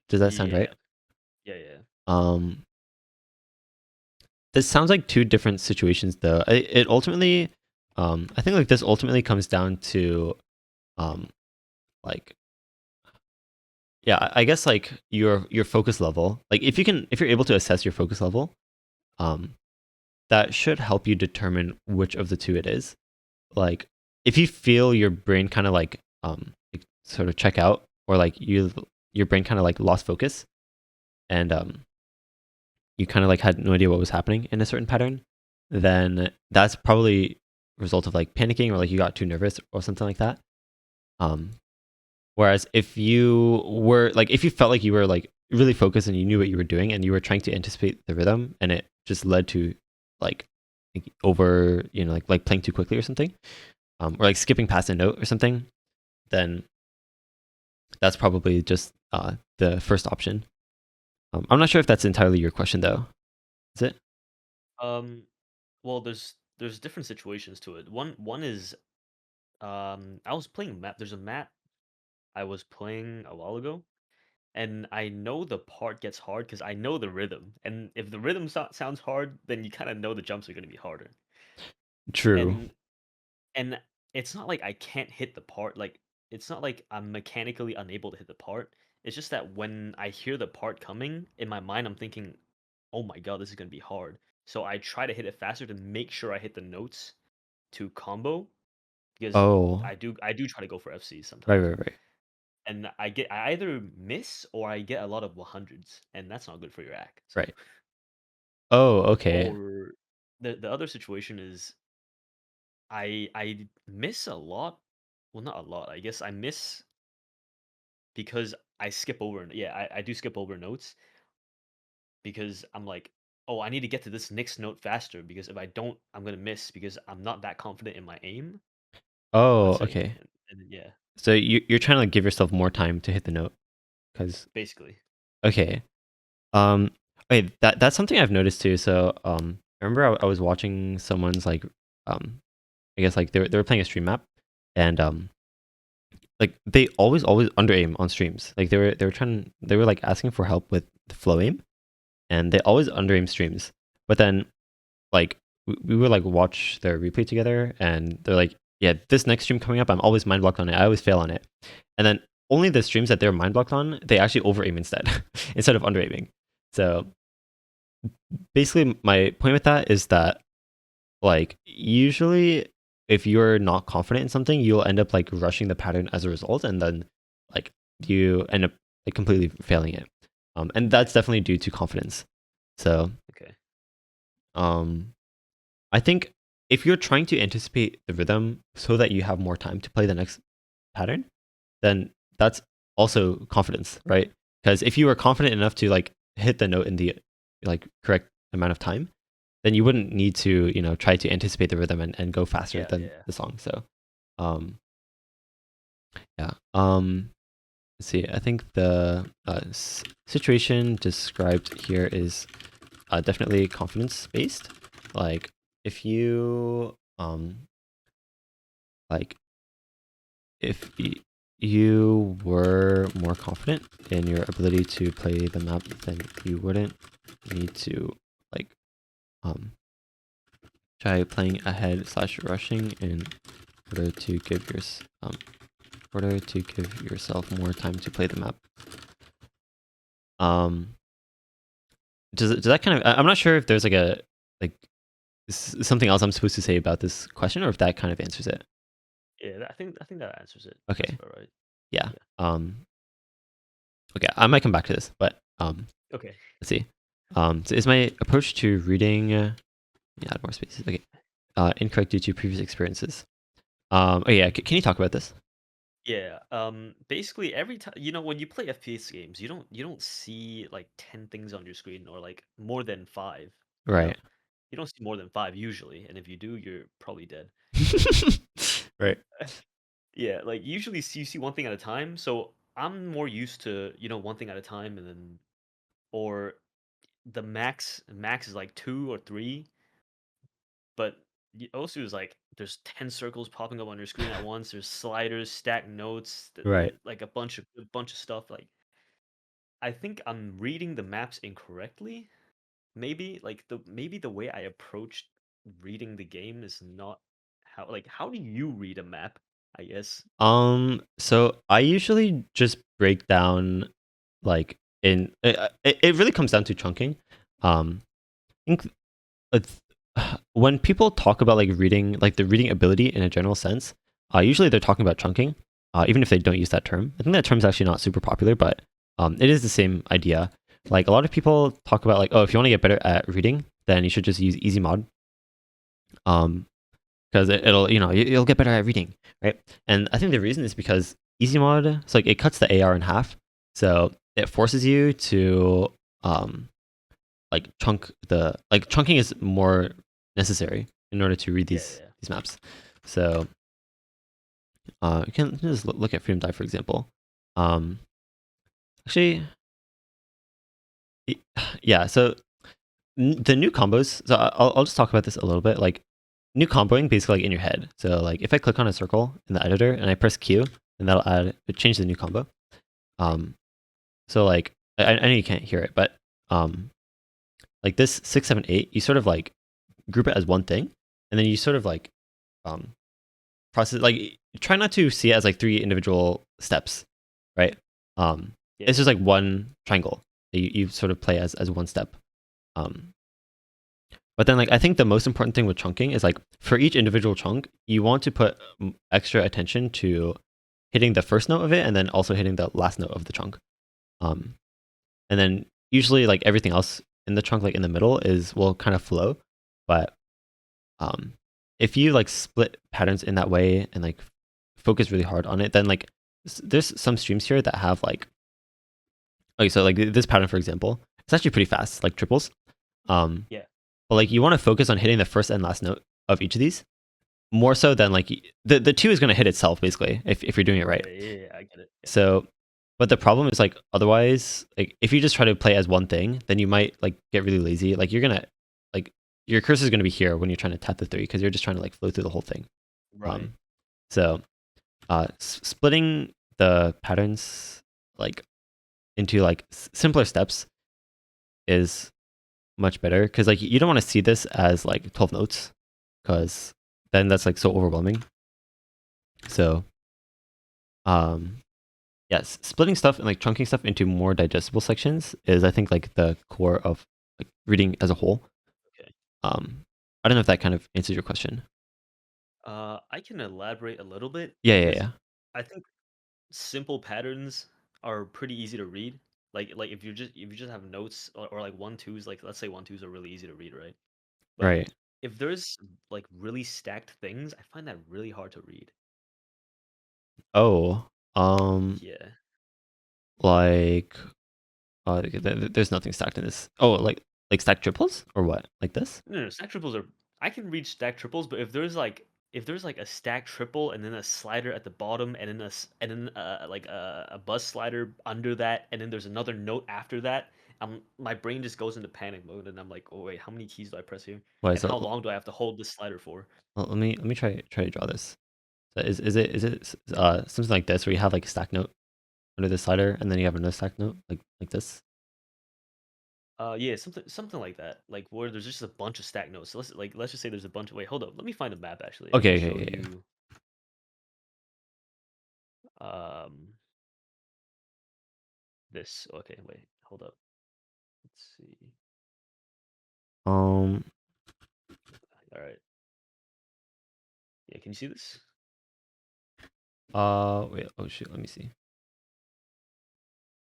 Does that sound right? Yeah, yeah, yeah. Um this sounds like two different situations though. It ultimately I think like this ultimately comes down to um like yeah, I guess like your focus level. Like if you're able to assess your focus level, um that should help you determine which of the two it is. Like if you feel your brain kind of like sort of check out or like your brain kind of like lost focus and you kind of like had no idea what was happening in a certain pattern, then that's probably a result of like panicking or like you got too nervous or something like that. Um, Whereas if you felt like you were like really focused and you knew what you were doing and you were trying to anticipate the rhythm and it just led to like over, like playing too quickly or something, or like skipping past a note or something, then that's probably just the first option. I'm not sure if that's entirely your question though. Is it? Um, well, there's different situations to it. One is I was playing a map. There's a map I was playing a while ago, and I know the part gets hard because I know the rhythm. And if the rhythm sounds hard, then you kind of know the jumps are going to be harder. True. And and it's not like I can't hit the part. Like it's not like I'm mechanically unable to hit the part. It's just that when I hear the part coming in my mind, I'm thinking, "Oh my god, this is going to be hard." So I try to hit it faster to make sure I hit the notes to combo because Oh, I do try to go for FCs right, sometimes. right, right. And I either miss or I get a lot of 100s, and that's not good for your act. So, Right. Oh, okay. or the other situation is I miss a lot. Well, not a lot. I guess I miss because I skip over. Yeah, I do skip over notes because I'm like, oh, I need to get to this next note faster because if I don't, I'm gonna miss because I'm not that confident in my aim. Oh, Let's say, okay. and then, yeah, So you're trying to like give yourself more time to hit the note, because basically. okay. Um, wait, that's something I've noticed too. So I remember I was watching someone's like I guess like they were playing a stream map, and like they always under aim on streams. Like they were like asking for help with the flow aim, and they always under aim streams. But then like we would like watch their replay together, and they're like, yeah, this next stream coming up, I'm always mind blocked on it. I always fail on it, and then only the streams that they're mind blocked on, they actually over aim instead, instead of under aiming. So basically, my point with that is that like usually if you're not confident in something, you'll end up like rushing the pattern as a result, and then like you end up like completely failing it. And that's definitely due to confidence. So Okay. um I think if you're trying to anticipate the rhythm so that you have more time to play the next pattern, then that's also confidence, right? Because if you are confident enough to like hit the note in the like correct amount of time, then you wouldn't need to, try to anticipate the rhythm and go faster Yeah, than yeah. the song. So um yeah. Let's see. I think the situation described here is definitely confidence based. Like if you like if you were more confident in your ability to play the map, then you wouldn't need to like um try playing ahead slash rushing in order to give your order to give yourself more time to play the map. Um, does that kind of? I'm not sure if there's like a like something else I'm supposed to say about this question, or if that kind of answers it. Yeah, I think that answers it. That's Okay, about right. yeah. Yeah. Okay, I might come back to this, but Okay. let's see. So is my approach to reading? Yeah, add more spaces. Okay. Incorrect due to previous experiences. Oh yeah, can you talk about this? Yeah. Basically, every time when you play FPS games, you don't see like 10 things on your screen or like more than five. You Right. know, you don't see more than five usually, and if you do, you're probably dead. Right. Yeah, like usually you see one thing at a time. So I'm more used to one thing at a time, and then or the max is like two or three. But also is like there's 10 circles popping up on your screen at once. There's sliders, stacked notes, Right. like a bunch of stuff. Like I think I'm reading the maps incorrectly. Maybe like the way I approached reading the game is not how do you read a map? I guess. So I usually just break down like it really comes down to chunking. I think it's, when people talk about like reading, like the reading ability in a general sense, usually they're talking about chunking, even if they don't use that term. I think that term's actually not super popular, but it is the same idea. Like a lot of people talk about like, oh, if you want to get better at reading, then you should just use easy mod. Um, because it'll you'll get better at reading, right? And I think the reason is because easy mod, it's like it cuts the AR in half, so it forces you to like chunking is more necessary in order to read Yeah, these yeah. maps. So you can just look at Freedom Dive for example. Um, actually, yeah. So the new combos. So I'll just talk about this a little bit. Like new comboing, basically like in your head. So like if I click on a circle in the editor and I press Q, then that'll change the new combo. Um, So like I know you can't hear it, but like this 6, 7, 8, you sort of like group it as one thing, and then you sort of like um process, like try not to see it as like 3 individual steps, right? Yeah. It's just like one triangle that you sort of play as one step. Um, but then like I think the most important thing with chunking is like for each individual chunk, you want to put extra attention to hitting the first note of it and then also hitting the last note of the chunk. Um, and then usually like everything else in the chunk, like in the middle, is will kind of flow. But if you like split patterns in that way and like focus really hard on it, then like there's some streams here that have like, okay, so like this pattern for example, it's actually pretty fast, like triples. Yeah. But like you want to focus on hitting the first and last note of each of these more so than like the 2 is going to hit itself basically if you're doing it right. Yeah, I get it. Yeah. So, but the problem is like otherwise, like if you just try to play as one thing, then you might like get really lazy. Like you're gonna like your cursor is gonna be here when you're trying to tap the 3 because you're just trying to like flow through the whole thing. Right. So, splitting the patterns like into like simpler steps is much better because like you don't want to see this as like 12 notes because then that's like so overwhelming. So, yes, splitting stuff and like chunking stuff into more digestible sections is I think like the core of like reading as a whole. Okay. I don't know if that kind of answers your question. I can elaborate a little bit Yeah, yeah, because yeah. I think simple patterns are pretty easy to read. Like if you just have notes or like one twos, like let's say one twos are really easy to read, right? But Right. if there's like really stacked things, I find that really hard to read. Oh, Yeah. like there's nothing stacked in this. Oh, like stacked triples or what? Like this? No, stack triples are. I can read stack triples, but if there's like a stack triple and then a slider at the bottom and then and then like a buzz slider under that and then there's another note after that, my brain just goes into panic mode and I'm like, oh wait, how many keys do I press here? Why is And that? how long do I have to hold this slider for? Well, let me try to draw this. So is it something like this where you have like a stack note under the slider and then you have another stack note like this? Yeah, something like that. Like where there's just a bunch of stack notes. So let's just say there's a bunch of. Wait, hold up. Let me find a map actually. I can Okay, okay, show yeah, yeah. you. Um, this. Okay, wait, hold up. Let's see. Um, All right. Yeah, can you see this? wait, oh shoot, let me see.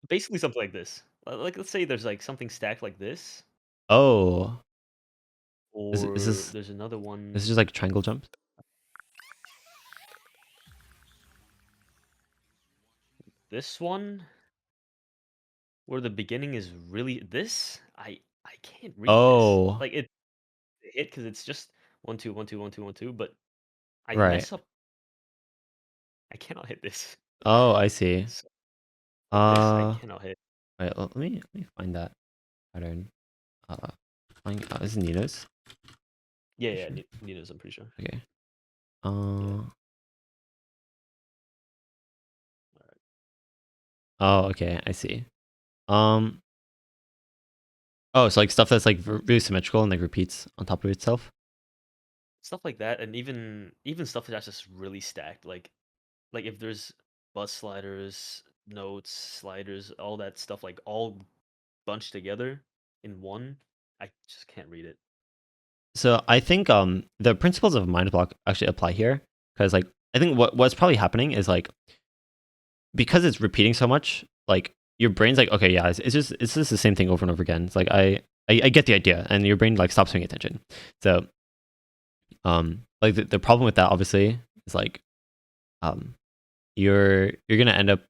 Basically something like this. Like let's say there's like something stacked like this, Oh, is or this there's another this one. is just like triangle jumps? This one where the beginning is really this. I can't read this. Oh, Like it hit because it's just 1 2 1 2 1 2 1 2, but I right. mess up. I cannot hit this. Oh, I see. So, like this, I Uh, cannot hit. wait, let me find that pattern. Find this is Nino's. Yeah, For yeah, sure. Nina's. I'm pretty sure. Okay. Yeah. Alright. Oh, okay, I see. Um, oh, so like stuff that's like really symmetrical and like repeats on top of itself. Stuff like that, and even stuff that's just really stacked. Like if there's bus sliders, notes, sliders, all that stuff, like all bunched together in one, I just can't read it. So I think the principles of mind block actually apply here because like I think what's probably happening is like because it's repeating so much, like your brain's like, okay, yeah, it's just the same thing over and over again. It's like I get the idea, and your brain like stops paying attention. So like the problem with that obviously is like um you're gonna end up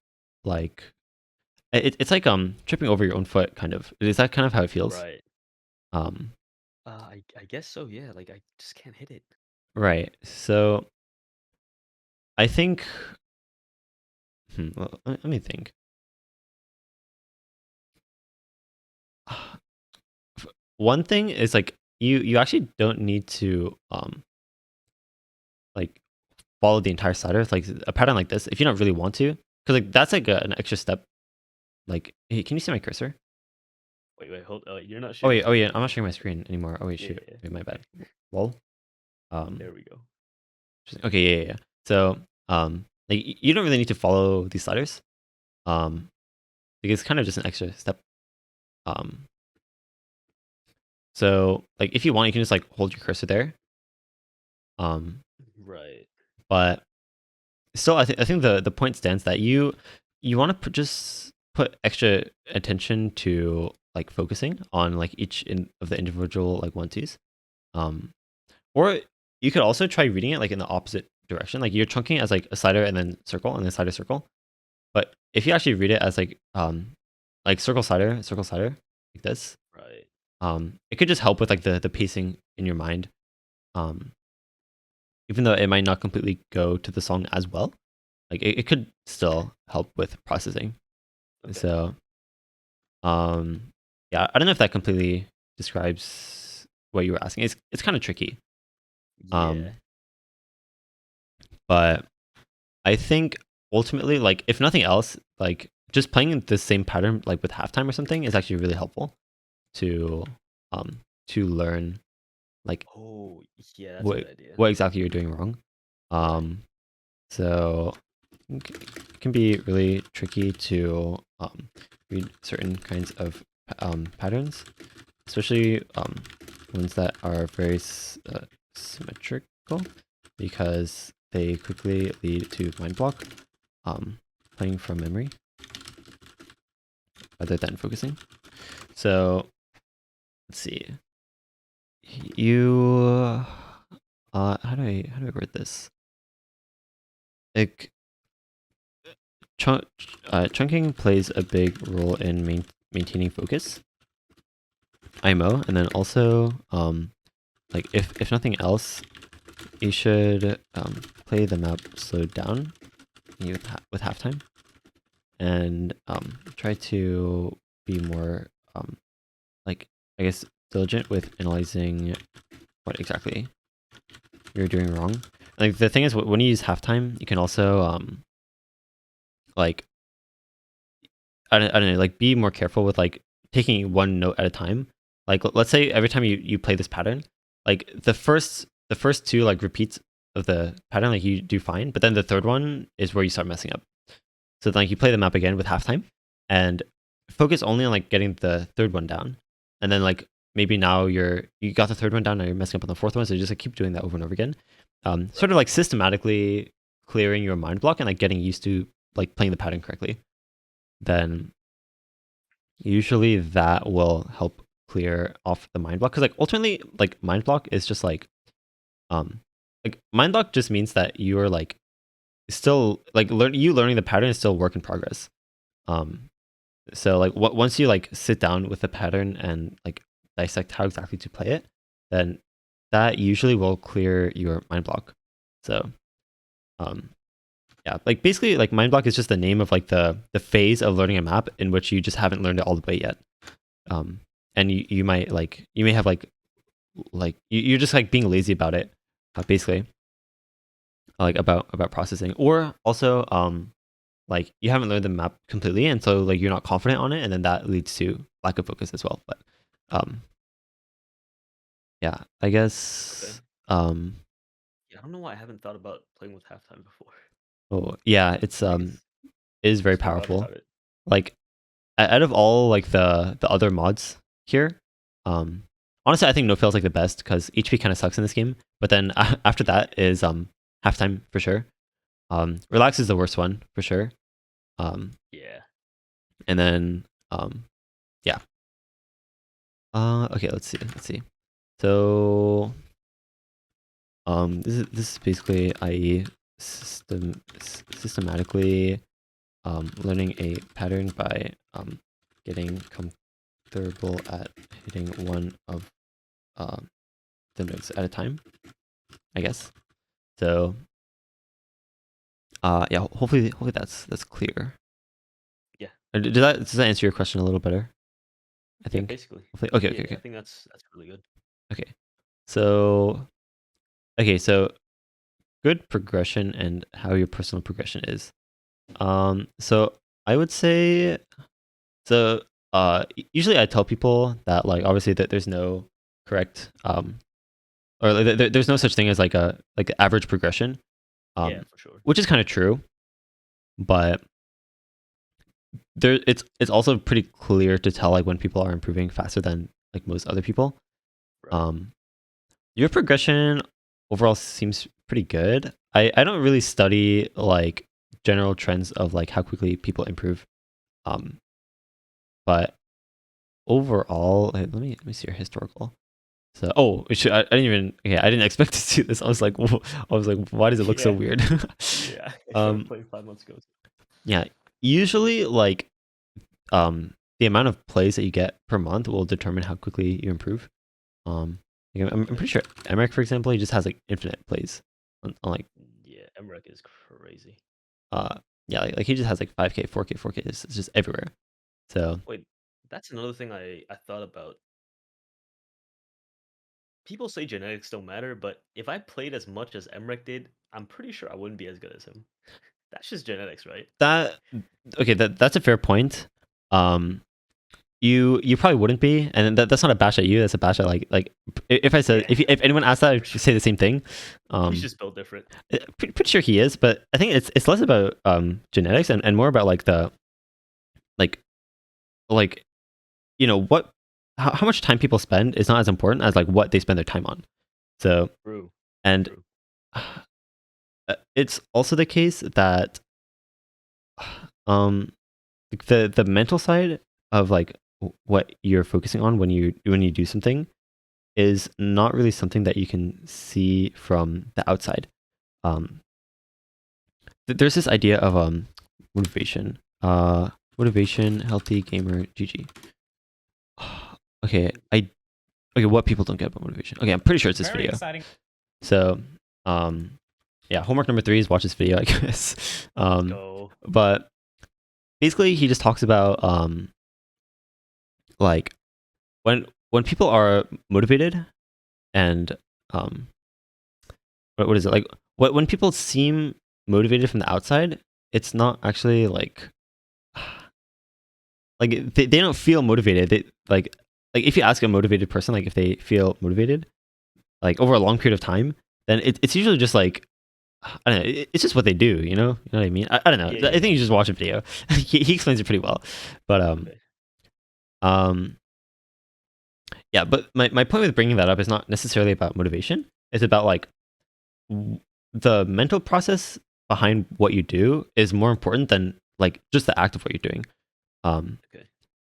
like it's like tripping over your own foot kind of. Is that kind of how it feels? Right. Um I guess so. Yeah. Like I just can't hit it. right. So I think well, let me think. One thing is like you actually don't need to like follow the entire slider. It's like a pattern like this if you don't really want to, because like that's like an extra step like, hey, can you see my cursor? Wait, hold. You're not Oh sharing wait, your oh yeah, screen. I'm not sharing my screen anymore. Oh wait, Yeah, shoot, yeah. wait, my bad. Lol. There we go. Okay, yeah. So, like you don't really need to follow these sliders. Because it's kind of just an extra step. Um, so like if you want, you can just like hold your cursor there. Right. But still, I think the point stands that you want to just put extra attention to like focusing on like of the individual like one-twos. Or you could also try reading it like in the opposite direction. Like you're chunking it as like a slider and then circle and then slider circle. But if you actually read it as like circle slider like this, Right. it could just help with like the pacing in your mind. Um, even though it might not completely go to the song as well, like it could still help with processing. Okay. So, yeah, I don't know if that completely describes what you were asking. It's kind of tricky. Yeah. But I think ultimately, like if nothing else, like just playing the same pattern like with halftime or something is actually really helpful to learn like Oh, yeah. That's a what good idea. what exactly you're doing wrong. Right. So it can be really tricky to read certain kinds of patterns, especially ones that are very symmetrical, because they quickly lead to mind block, playing from memory rather than focusing. So let's see. You how do I word this? Like chunking plays a big role in maintaining focus, IMO, and then also like if nothing else, you should play the map slowed down with halftime, and try to be more like I guess diligent with analyzing what exactly you're doing wrong. Like the thing is, when you use halftime, you can also like I don't know, like be more careful with like taking one note at a time. Like let's say every time you play this pattern, like the first two like repeats of the pattern like you do fine, but then the third one is where you start messing up. So then like you play the map again with halftime and focus only on like getting the third one down. And then like maybe now you got the third one down, now you're messing up on the fourth one, so you just like keep doing that over and over again. Sort of like systematically clearing your mind block and like getting used to like playing the pattern correctly. Then usually that will help clear off the mind block, because like ultimately like mind block is just um like mind block just means that you're like still like learning the pattern is still work in progress. So like once you like sit down with the pattern and like dissect how exactly to play it, then that usually will clear your mind block. So um yeah, like basically like mind block is just the name of like the phase of learning a map in which you just haven't learned it all the way yet. And you might like you may have like you're just like being lazy about it, basically, like about processing, or also like you haven't learned the map completely, and so like you're not confident on it, and then that leads to lack of focus as well. But um yeah, I Okay. guess Yeah, I don't know why I haven't thought about playing with halftime before. oh yeah, it's I guess it is I very just forgot powerful. about it. Like out of all like the other mods here, honestly I think no fail's like the best because HP kind of sucks in this game. But then after that is halftime for sure. Relax is the worst one for sure. Um, Yeah. and then yeah. Okay, let's see. So this is basically IE systematically learning a pattern by getting comfortable at hitting one of the notes at a time, I guess. So yeah, hopefully that's clear. Yeah. Does that answer your question a little better? I Yeah. think. Basically. Hopefully. Yeah. I Okay. think that's really good. Okay. So so good progression and how your personal progression is. So I would say So usually I tell people that like obviously that there's no correct or like, there's no such thing as like a average progression, Yeah, for sure. which is kind of true, but it's also pretty clear to tell like when people are improving faster than like most other people. Right. Your progression overall seems pretty good. I don't really study like general trends of like how quickly people improve, but overall, let me see your historical. So I didn't even I didn't expect to see this. I was like why does it look so Yeah. weird? Yeah. I started playing 5 months ago. Yeah, usually like the amount of plays that you get per month will determine how quickly you improve. I'm pretty sure Emmerich, for example, he just has like infinite plays on like Yeah, Emmerich is crazy. yeah, like he just has like 5K, 4K, 4K. It's just everywhere. So Wait, that's another thing I thought about. People say genetics don't matter, but if I played as much as Emmerich did, I'm pretty sure I wouldn't be as good as him. That's just genetics, right? that okay, that's a fair point. You probably wouldn't be, and that's not a bash at you. That's a bash at like if I said Yeah. if anyone asked that, I'd Sure. say the same thing. He's just built different. Pretty sure he is, but I think it's less about genetics and more about like the like like what how much time people spend is not as important as like what they spend their time on. So True. and True. it's also the case that um the mental side of like what you're focusing on when you do something is not really something that you can see from the outside. Um, there's this idea of motivation. Motivation, healthy gamer, GG. Okay, what people don't get about motivation. Okay, I'm pretty sure it's this Very video. exciting. So, yeah, homework number 3 is watch this video, I guess. Go. But basically, he just talks about like when people are motivated and what is it like when people seem motivated from the outside, it's not actually like they don't feel motivated. They like if you ask a motivated person like if they feel motivated like over a long period of time, then it's usually just like I don't know. It's just what they do, you know. You know what I mean? I don't know. Yeah, I think you just watch a video. He explains it pretty well, but okay. yeah. But my point with bringing that up is not necessarily about motivation. It's about like the mental process behind what you do is more important than like just the act of what you're doing. Okay.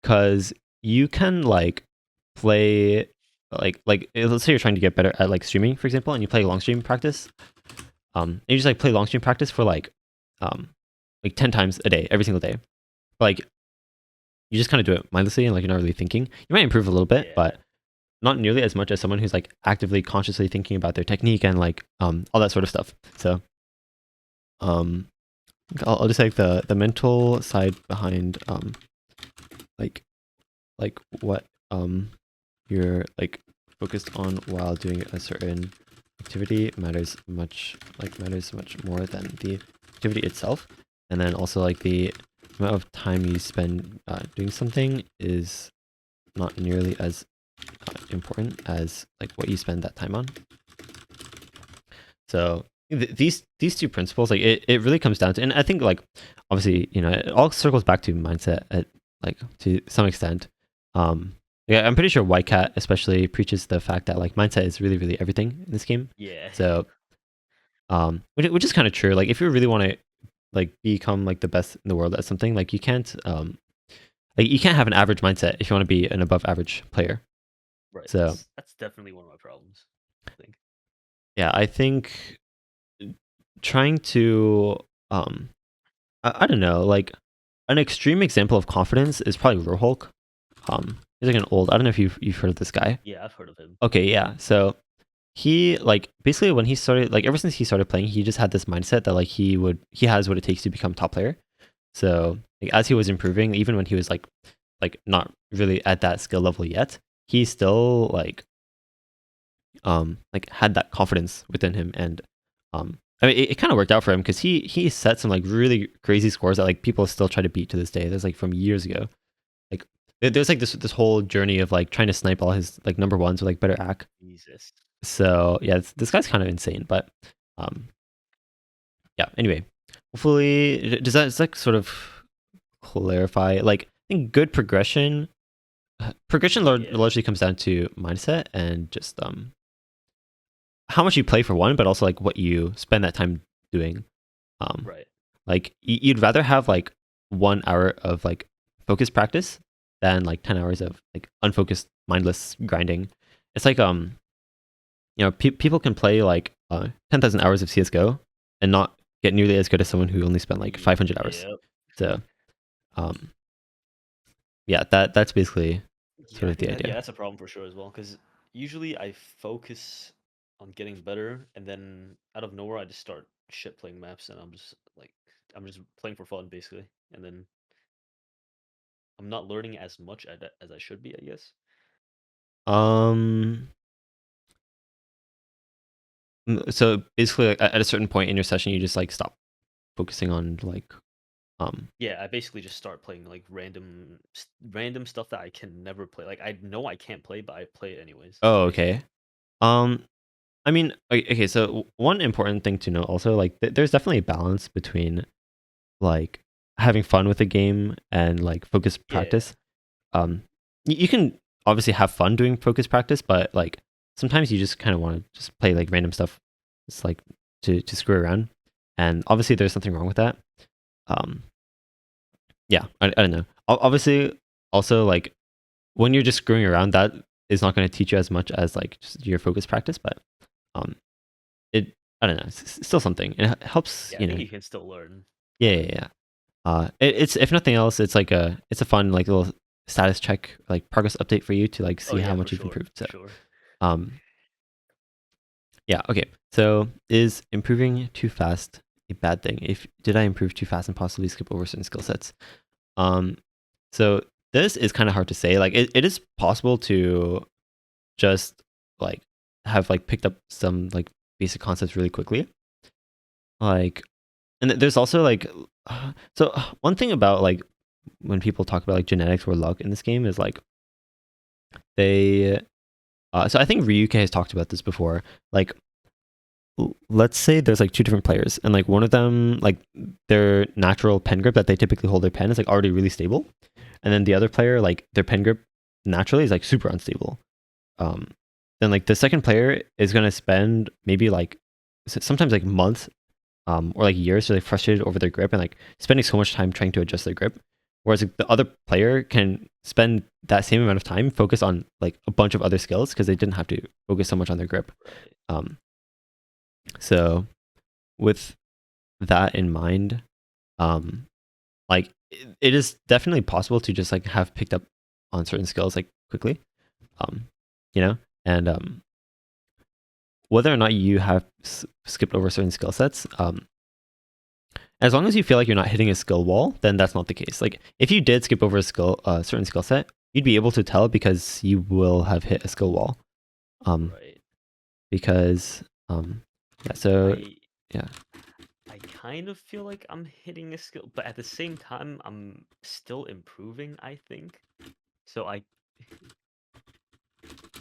Because you can like play let's say you're trying to get better at like streaming, for example, and you play long stream practice. And you just like play long stream practice for like 10 times a day, every single day. Like you just kind of do it mindlessly and like you're not really thinking. You might improve a little bit, Yeah. but not nearly as much as someone who's like actively consciously thinking about their technique and like all that sort of stuff. So I'll just like the mental side behind like what you're like focused on while doing a certain activity matters much more than the activity itself. And then also like the amount of time you spend doing something is not nearly as important as like what you spend that time on. So these two principles, like it really comes down to, and I think like obviously it all circles back to mindset at like to some extent. Yeah, I'm pretty sure White Cat especially preaches the fact that like mindset is really really everything in this game. Yeah. So which is kind of true. Like if you really want to like become like the best in the world at something, like you can't have an average mindset if you want to be an above average player. Right. So That's definitely one of my problems, I think. yeah, I think trying to I don't know, like an extreme example of confidence is probably Rohulk. He's like an old, I don't know if you've heard of this guy. Yeah, I've heard of him. Okay, yeah. So he like basically when he started, like ever since he started playing, he just had this mindset that like he has what it takes to become top player. So like, as he was improving, even when he was like not really at that skill level yet, he still like had that confidence within him. And I mean it kind of worked out for him because he set some like really crazy scores that like people still try to beat to this day. That's like from years ago. like there's like this whole journey of like trying to snipe all his like number ones with like better ac. Jesus. So yeah, this guy's kind of insane. But um, yeah. Anyway, hopefully, does that sort of clarify? Like, I think good progression. Progression Yeah. largely comes down to mindset and just how much you play for one, but also like what you spend that time doing. Right. Like you'd rather have like 1 hour of like focused practice than like 10 hours of like unfocused, mindless grinding. It's like people can play like 10,000 hours of CS:GO and not get nearly as good as someone who only spent like 500 hours. Yep. So, yeah, that's basically Yeah, sort I of the think idea. that's a problem for sure as well. Because usually I focus on getting better, and then out of nowhere I just start shit playing maps, and I'm just playing for fun basically, and then I'm not learning as much as I should be, I guess. Um, so basically, like, at a certain point in your session, you just like stop focusing on like um. Yeah, I basically just start playing like random stuff that I can never play. Like I know I can't play, but I play it anyways. Oh, Basically. okay. I mean, okay. So one important thing to note also, like, there's definitely a balance between like having fun with the game and like focused Yeah. practice. You can obviously have fun doing focused practice, but like sometimes you just kind of want to just play like random stuff. It's like to screw around, and obviously there's something wrong with that. Um, yeah, I don't know. Obviously, also like when you're just screwing around, that is not going to teach you as much as like just your focused practice, but um, it I don't know. It's still something. It helps, Yeah, I think you can still learn. Yeah, yeah, yeah. It's if nothing else, it's like it's a fun like little status check, like progress update for you to like Oh see how yeah, for much you've sure, improved. So, for sure. um, yeah, okay. So, is improving too fast a bad thing? If did I improve too fast and possibly skip over certain skill sets? Um, so this is kind of hard to say. Like, it is possible to just like have like picked up some like basic concepts really quickly. Like, and there's also like, so one thing about like when people talk about like genetics or luck in this game is like they so I think Ryuke has talked about this before. Like let's say there's like two different players and like one of them like their natural pen grip that they typically hold their pen is like already really stable. And then the other player, like their pen grip naturally is like super unstable. Um then like the second player is gonna spend maybe like sometimes like months or like years, so they're frustrated over their grip and like spending so much time trying to adjust their grip. Whereas like, the other player can spend that same amount of time focus on like a bunch of other skills because they didn't have to focus so much on their grip. Right. So with that in mind, like it is definitely possible to just like have picked up on certain skills like quickly, um, and whether or not you have skipped over certain skill sets, as long as you feel like you're not hitting a skill wall, then that's not the case. Like if you did skip over a certain skill set, you'd be able to tell because you will have hit a skill wall. Right. Because yeah. So yeah. I kind of feel like I'm hitting a skill, but at the same time, I'm still improving, I think. So I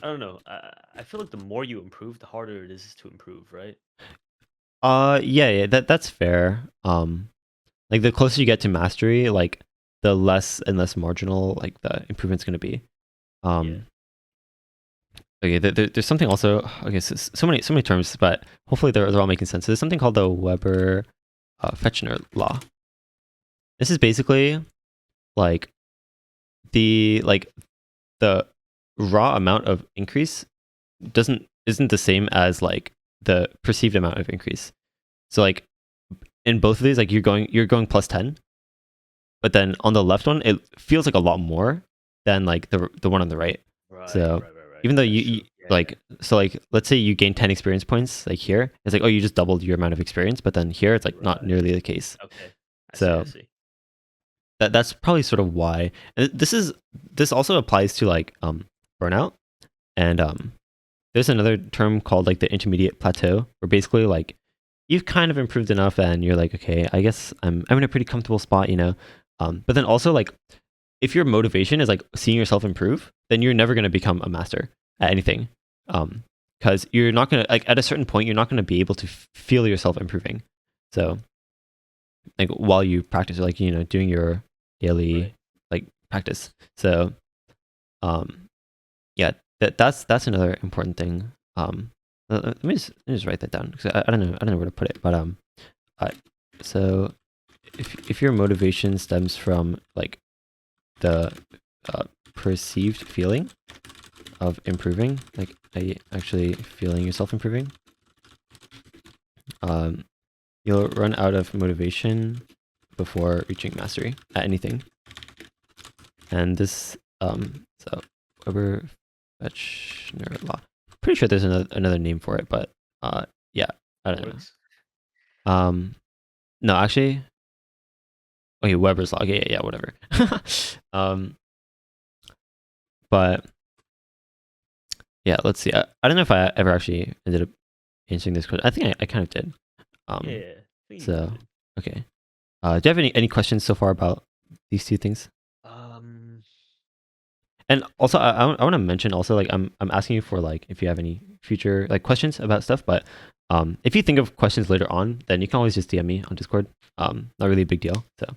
don't know. I feel like the more you improve, the harder it is to improve, right? Yeah, that's fair. Like the closer you get to mastery, like the less and less marginal like the improvement's going to be. Yeah. Okay, there's something also. Okay, so many terms, but hopefully they're all making sense. So there's something called the Weber Fechner law. This is basically like the raw amount of increase isn't the same as like the perceived amount of increase. So like in both of these, like you're going plus 10, but then on the left one, it feels like a lot more than like the one on the right. Right. So Right. even though That's you true. Yeah. like, so like let's say you gain 10 experience points like here, it's like, oh, you just doubled your amount of experience, but then here it's like not Right. nearly the case. Okay. I see. I So see. that's probably sort of why. And this also applies to like burnout, and there's another term called like the intermediate plateau, where basically like you've kind of improved enough and you're like, okay, I guess I'm in a pretty comfortable spot, but then also like if your motivation is like seeing yourself improve, then you're never going to become a master at anything. Because you're not going to, like, at a certain point, you're not going to be able to feel yourself improving. So, like, while you practice, like, doing your daily Right. like practice. So, yeah, that's another important thing. Let me just write that down because I don't know where to put it. But so if your motivation stems from like the perceived feeling of improving, like actually feeling yourself improving, you'll run out of motivation before reaching mastery at anything. And this, so Weber Fechner law. Pretty sure there's another name for it, but yeah, I don't Works. know. No, actually, okay, Weber's law. Okay, yeah, whatever. But yeah, let's see. I don't know if I ever actually ended up answering this question. I think I kind of did. Yeah. I think you So did. okay. Do you have any questions so far about these two things? And also, I want to mention also, like, I'm asking you for like if you have any future like questions about stuff, but if you think of questions later on, then you can always just DM me on Discord. Not really a big deal. So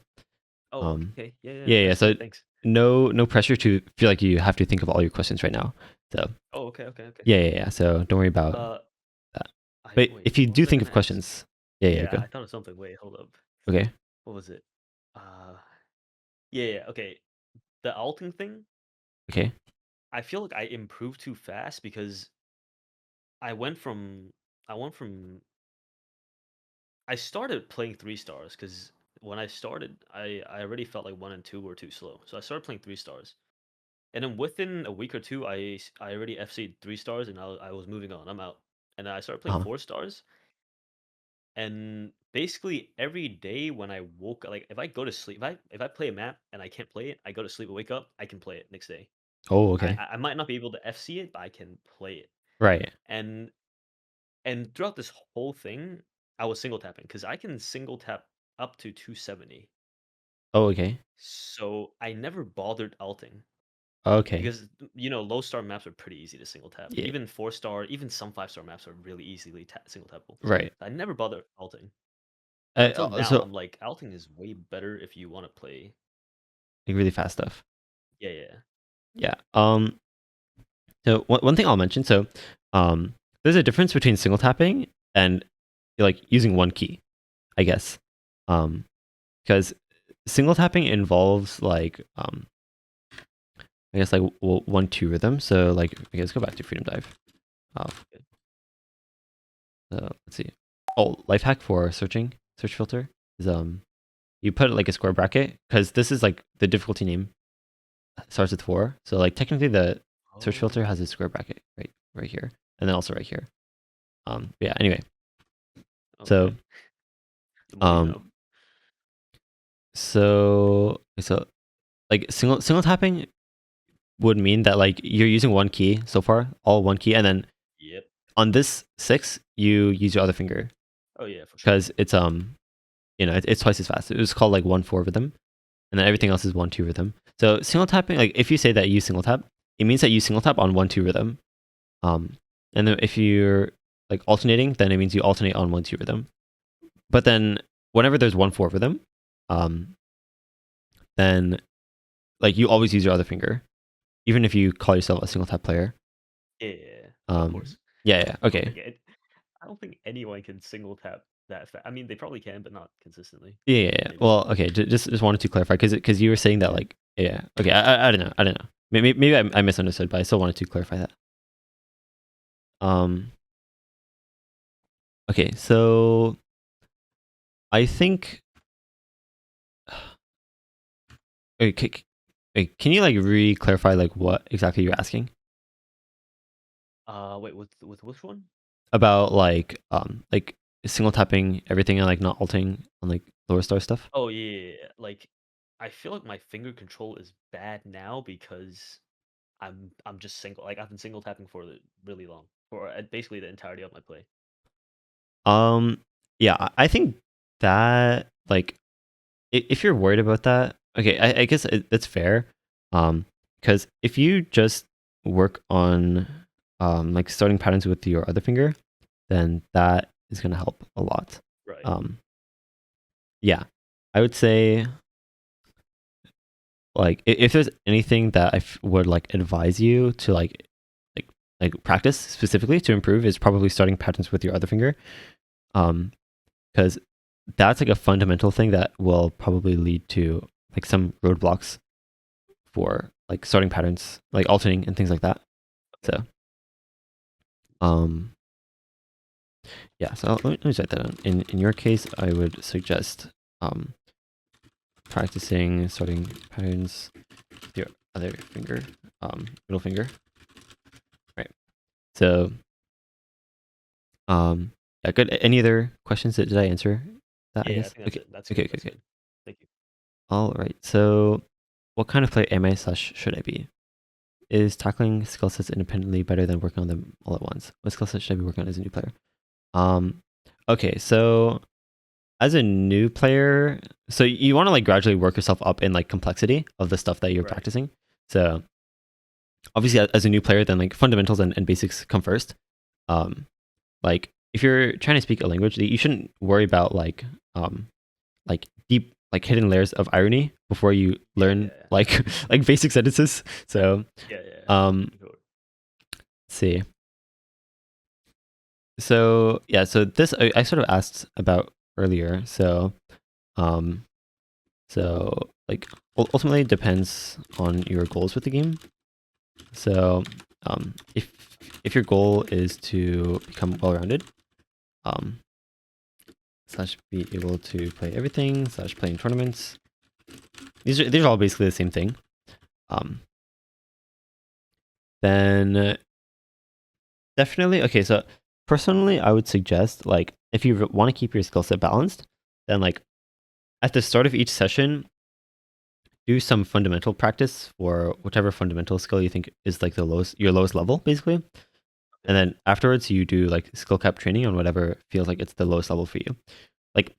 Oh, okay. Yeah, yeah. that's So sweet. Thanks. no pressure to feel like you have to think of all your questions right now. So Oh, okay. yeah. So don't worry about Uh, that. But wait. if you What do was I think gonna of ask? questions, yeah, Yeah, go. I thought of something. Wait, hold up. Okay, What was it? Uh, yeah. Okay. The alting thing. okay. I feel like I improved too fast because I went from I went from I started playing 3 stars because when I started, I already felt like 1 and 2 were too slow. So I started playing 3 stars, and then within a week or two, I already FC'd 3 stars, and I was moving on. I'm out, and then I started playing Uh-huh. 4 stars, and basically every day when I woke, like if I go to sleep, if I play a map and I can't play it, I go to sleep and wake up, I can play it next day. Oh, I okay. I I might not be able to FC it, but I can play it, Right. and throughout this whole thing, I was single tapping because I can single tap up to 270. Oh, okay. So I never bothered alting Okay. because low star maps are pretty easy to single tap. Yeah. Even 4 star, even some 5 star maps are really easily single tappable. Right. I never bothered alting until now. So I'm like, alting is way better if you want to play. like really fast stuff. Yeah. Yeah. So one thing I'll mention. So there's a difference between single tapping and like using one key, I guess. Because single tapping involves like I guess like 1-2 rhythm. So like okay, let's go back to Freedom Dive. Uh, let's see. Oh, life hack for search filter is you put like a square bracket because this is like the difficulty name starts with 4. So like technically the search filter has a Oh, square bracket right here and then also right here. Yeah. Anyway, so okay. The more you know. um so like single tapping would mean that like you're using one key so far, all one key, and then Yep. on this 6 you use your other finger Oh yeah, for sure. because it's it's twice as fast. It was called like 1-4 rhythm, and then everything Yeah. else is 1-2 rhythm. So single tapping, like if you say that you single tap, it means that you single tap on 1-2 rhythm. Um, and then if you're like alternating, then it means you alternate on 1-2 rhythm. But then whenever there's 1-4 rhythm, um, then like you always use your other finger, even if you call yourself a single tap player. Yeah. Of Um, course. yeah, I don't okay. think it, I don't think anyone can single tap that fast. I mean, they probably can, but not consistently. Yeah. Maybe. Well, okay. Just wanted to clarify because you were saying that Yeah. like yeah. Okay, I don't know. I don't know. Maybe I misunderstood, but I still wanted to clarify that. Um. Okay, so I think. Okay, can you like re-clarify like what exactly you're asking Wait, with which one? about like single tapping everything and like not alting on like lower star stuff? Oh yeah. Like, I feel like my finger control is bad now because I'm just single. Like I've been single tapping for really long, for basically the entirety of my play. Yeah, I think that like if you're worried about that, okay, I guess that's fair. Because if you just work on like starting patterns with your other finger, then that is gonna help a lot. Right. Yeah, I would say like if there's anything that I would like advise you to like practice specifically to improve is probably starting patterns with your other finger, because that's like a fundamental thing that will probably lead to like some roadblocks for like starting patterns, like alternating and things like that. So, yeah. So let me write that down. In your case, I would suggest practicing starting patterns with your other finger, middle finger. Right. So, yeah, good. Any other questions? Did I answer that? I Yeah, I guess. think that's Okay. it. That's Okay. good. Okay. That's Good. good. Thank you. All right. So, what kind of player am I slash should I be? Is tackling skill sets independently better than working on them all at once? What skill set should I be working on as a new player? Okay, so as a new player, so you want to like gradually work yourself up in like complexity of the stuff that you're Right. practicing. So obviously as a new player, then like fundamentals and basics come first. Like if you're trying to speak a language, you shouldn't worry about like deep like hidden layers of irony before you Yeah, learn yeah, like like basic sentences. So yeah, yeah. let's Sure. see. So yeah, so this I sort of asked about earlier. So um so like ultimately it depends on your goals with the game. So if your goal is to become well-rounded, um slash be able to play everything, slash play in tournaments, these are all basically the same thing. Um then definitely okay, so personally I would suggest like if you want to keep your skill set balanced, then like at the start of each session do some fundamental practice for whichever fundamental skill you think is like your lowest level basically, and Okay. then afterwards you do like skill cap training on whatever feels like it's the lowest level for you. Like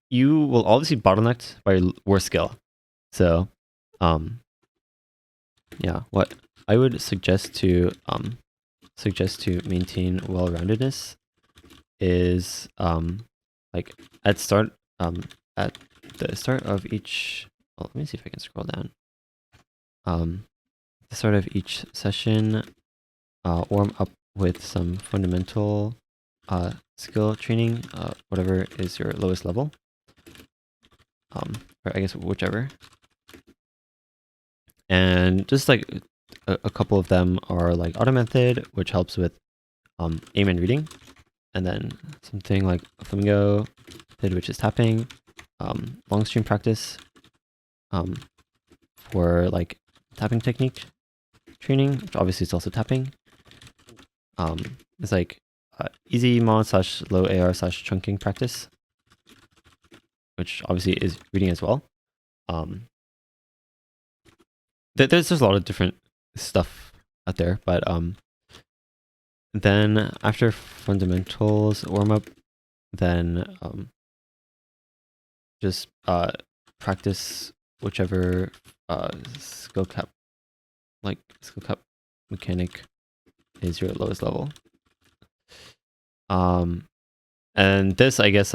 you will obviously bottlenecked by your worst skill, so yeah, what I would suggest to maintain well-roundedness is like at start at the start of each, well, let me see if I can scroll down. At the start of each session, warm up with some fundamental skill training, whatever is your lowest level, or I guess whichever. And just like a couple of them are like auto method, which helps with aim and reading, and then something like flamingo method, which is tapping, long stream practice for like tapping technique training, which obviously is also tapping. It's like easy mod slash low AR slash chunking practice, which obviously is reading as well. There's just a lot of different stuff out there, but then after fundamentals warm up, then just practice whichever skill cap mechanic is your lowest level. And this I guess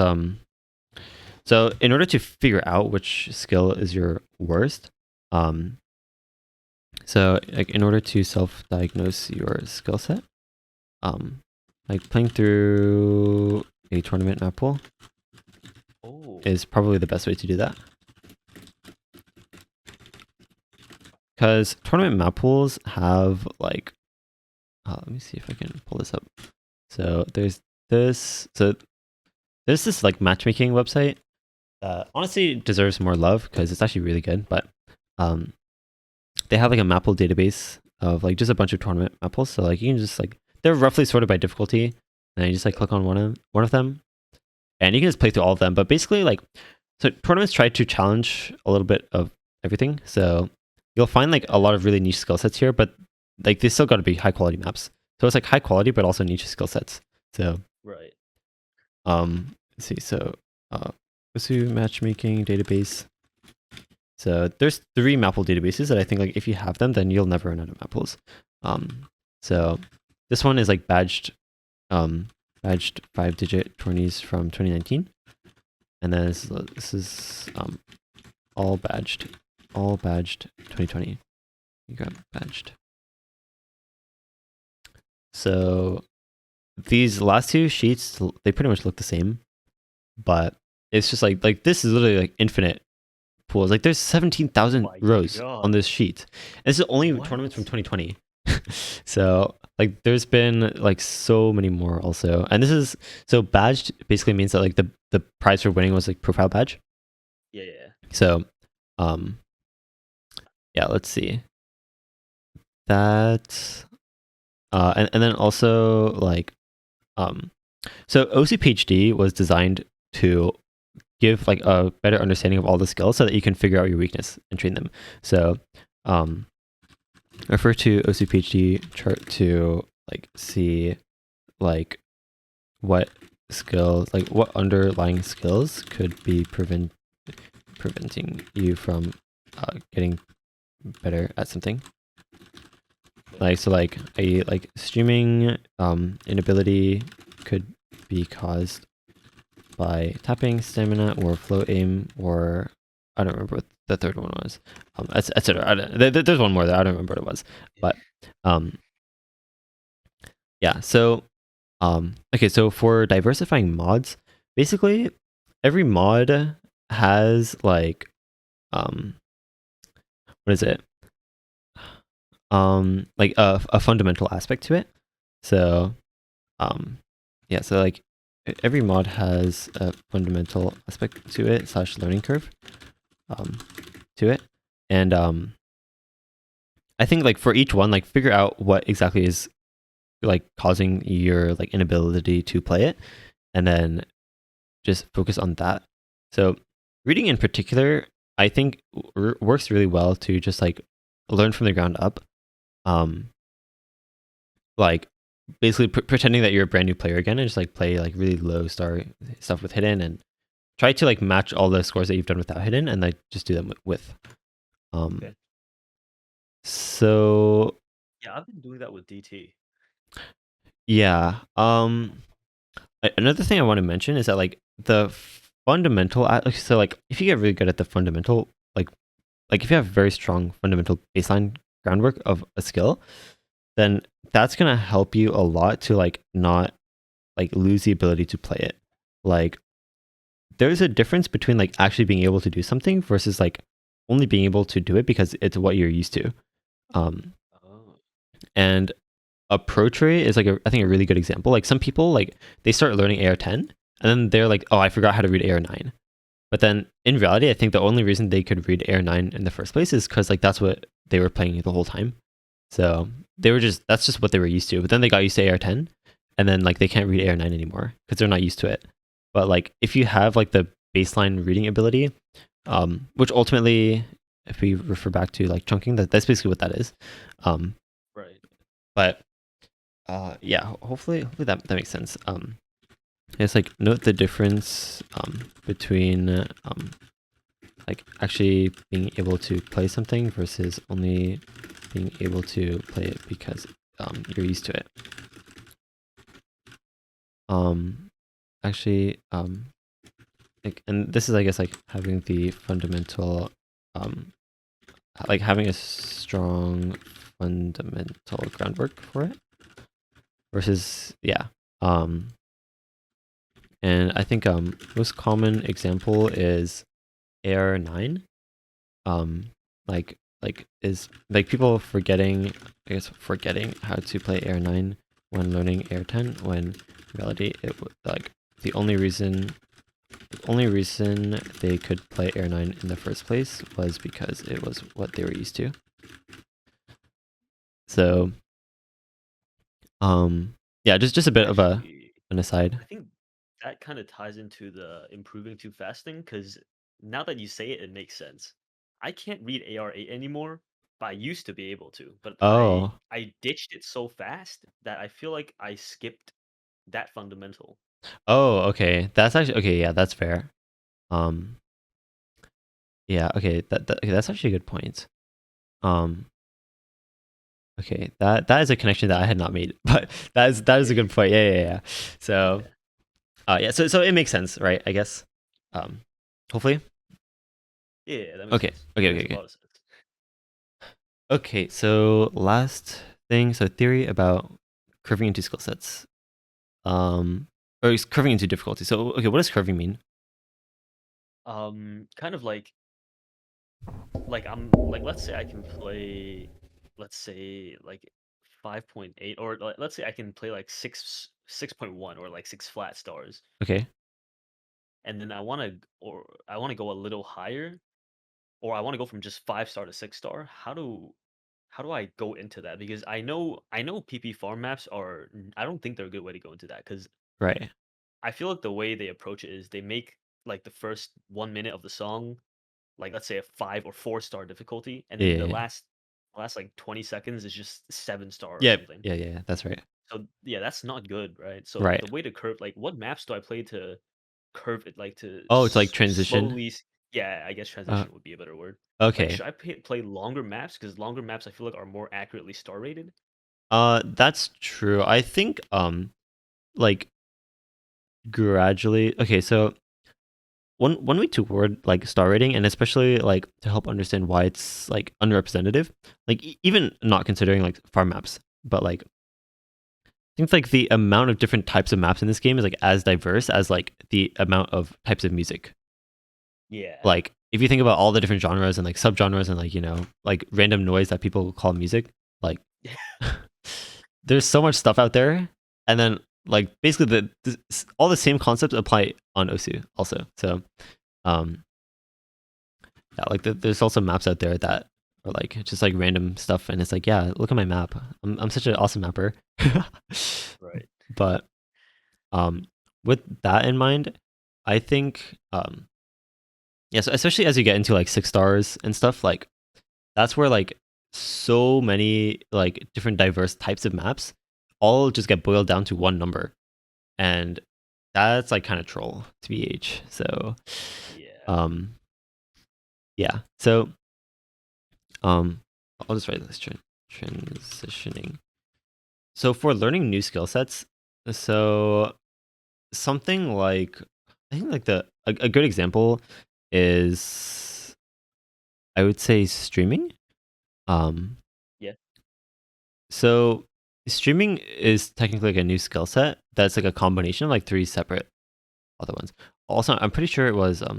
so in order to figure out which skill is your worst, so like in order to self-diagnose your skill set, like playing through a tournament map pool Oh. is probably the best way to do that. Because tournament map pools have like, let me see if I can pull this up. So there's this like matchmaking website that honestly deserves more love because it's actually really good. But they have like a Mappool database of like just a bunch of tournament map pools. So like you can just like they're roughly sorted by difficulty, and you just like click on one of them, and you can just play through all of them. But basically like so tournaments try to challenge a little bit of everything. So you'll find like a lot of really niche skill sets here, but like they still got to be high quality maps. So it's like high quality, but also niche skill sets. So Right. let's see. So Usu matchmaking database. So there's 3 Mappool databases that I think like if you have them, then you'll never run out of Mappools. So this one is like badged 5-digit 20s from 2019, and then this is all badged 2020. You got badged. So these last 2 sheets, they pretty much look the same, but it's just like this is literally like infinite pools. Like there's 17,000 rows on this sheet. And this is only tournaments from 2020. So like there's been like so many more also. And this is so badged basically means that like the prize for winning was like profile badge. Yeah. So yeah, let's see. That and then also like so OCPHD was designed to give like a better understanding of all the skills so that you can figure out your weakness and train them. So refer to OCPHD chart to like see like what skills, like what underlying skills could be preventing you from getting better at something. Like so like a like streaming inability could be caused by tapping, stamina, or flow aim, or I don't remember what the third one was, etc. There's one more that I don't remember what it was, but yeah. So okay, so for diversifying mods, basically every mod has like what is it? Like a fundamental aspect to it. So yeah, so like every mod has a fundamental aspect to it / learning curve to it, and I think like for each one, like figure out what exactly is like causing your like inability to play it, and then just focus on that. So reading in particular, I think works really well to just like learn from the ground up. Like basically pretending that you're a brand new player again and just like play like really low star stuff with hidden and try to like match all the scores that you've done without hidden and like just do them with. Okay. So Yeah, I've been doing that with DT. yeah. Another thing I want to mention is that like the fundamental, so like if you get really good at the fundamental, like if you have very strong fundamental baseline groundwork of a skill, then that's gonna help you a lot to like not like lose the ability to play it. Like there's a difference between like actually being able to do something versus like only being able to do it because it's what you're used to. And a pro tray is like I think a really good example. Like some people like they start learning AR10 and then they're like, oh, I forgot how to read AR9. But then in reality, I think the only reason they could read AR9 in the first place is because like that's what they were playing the whole time. So they were that's just what they were used to. But then they got used to AR10 and then like they can't read AR9 anymore because they're not used to it. But like if you have like the baseline reading ability, which ultimately, if we refer back to like chunking, that's basically what that is. Right. But yeah, hopefully that makes sense. It's like note the difference between like actually being able to play something versus only being able to play it because you're used to it. Actually, like, and this is I guess like having the fundamental, like having a strong fundamental groundwork for it versus yeah. And I think most common example is AR9. Like is like people forgetting how to play AR9 when learning AR10 when in reality it like the only reason they could play AR9 in the first place was because it was what they were used to. So yeah, just a bit of an aside. I think that kind of ties into the improving too fast thing because now that you say it, it makes sense. I can't read AR8 anymore, but I used to be able to. But Oh, I ditched it so fast that I feel like I skipped that fundamental. okay. That's actually okay. Yeah, that's fair. Um, Yeah, okay, okay, that's actually a good point. Um, okay, that is a connection that I had not made, but that is a Yeah, good point. Yeah, yeah, yeah. So, yeah, yeah, so it makes sense, right? I guess. Um, hopefully. yeah. That makes Okay, sense. okay, That okay, makes a okay. lot of sense. Okay, so last thing, so theory about curving into skill sets. Or is curving into difficulty. So, okay, what does curving mean? Kind of like let's say I can play, let's say like 5.8, or let's say I can play like 6.1 or like 6 flat stars, Okay, and then I want to go a little higher, or I want to go from just 5 star to 6 star. How do I go into that? Because I know PP farm maps are, I don't think they're a good way to go into that, because right. I feel like the way they approach it is they make like the first 1 minute of the song, like let's say a 5 or 4 star difficulty, and then the Yeah, last like 20 seconds is just 7 star or yeah, something. yeah, yeah, yeah, that's right. So yeah, that's not good, right? So Right. the way to curve, like, what maps do I play to curve it, like to Oh, it's like transition. slowly yeah, I guess Uh, transition would be a better word. Like, okay. should I play longer maps, because longer maps I feel like are more accurately star rated? That's true. I think like gradually. Okay, so one way to word like star rating, and especially like to help understand why it's like underrepresentative, like even not considering like farm maps, but like I think like the amount of different types of maps in this game is like as diverse as like the amount of types of music. Yeah. Like if you think about all the different genres and like subgenres and like like random noise that people call music, like there's so much stuff out there, and then like basically all the same concepts apply on Osu also. So um yeah, like there's also maps out there that are like just like random stuff, and it's like, yeah, look at my map. I'm such an awesome mapper. Right. But um with that in mind, I think yeah, so especially as you get into like 6 stars and stuff, like that's where like so many like different diverse types of maps all just get boiled down to one number, and that's like kind of troll to BH. So Yeah. um yeah, so um I'll just write this transitioning. So for learning new skill sets, so something like I think like a good example is, I would say, streaming. um Yeah. So streaming is technically like a new skill set that's like a combination of like three separate other ones. Also, I'm pretty sure it was I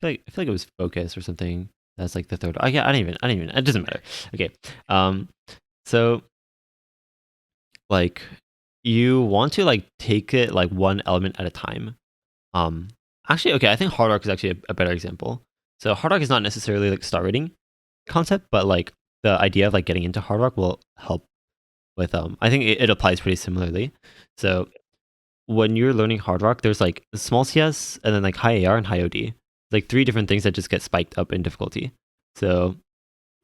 feel like it was focus or something. That's like the third. Oh, yeah, I don't even. It doesn't matter. Okay. Um. So like you want to like take it like one element at a time. Um. Actually, okay. I think hard rock is actually a better example. So hard rock is not necessarily like star rating concept, but like the idea of like getting into hard rock will help with I think it applies pretty similarly. So when you're learning hard rock, there's like small CS and then like high AR and high OD. Like three different things that just get spiked up in difficulty. So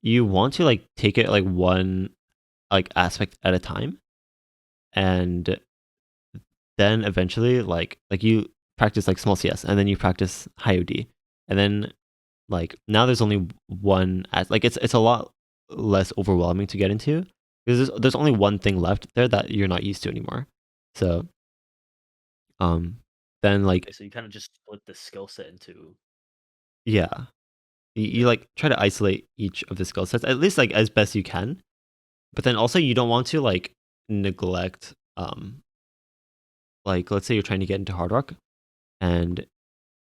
you want to like take it like one like aspect at a time, and then eventually like you practice like small CS and then you practice high OD, and then like now there's only one as like it's a lot less overwhelming to get into because there's only one thing left there that you're not used to anymore. So um then like Okay, so you kind of just split the skill set into, yeah, you yeah. like try to isolate each of the skill sets at least like as best you can, but then also you don't want to like neglect like let's say you're trying to get into hard rock and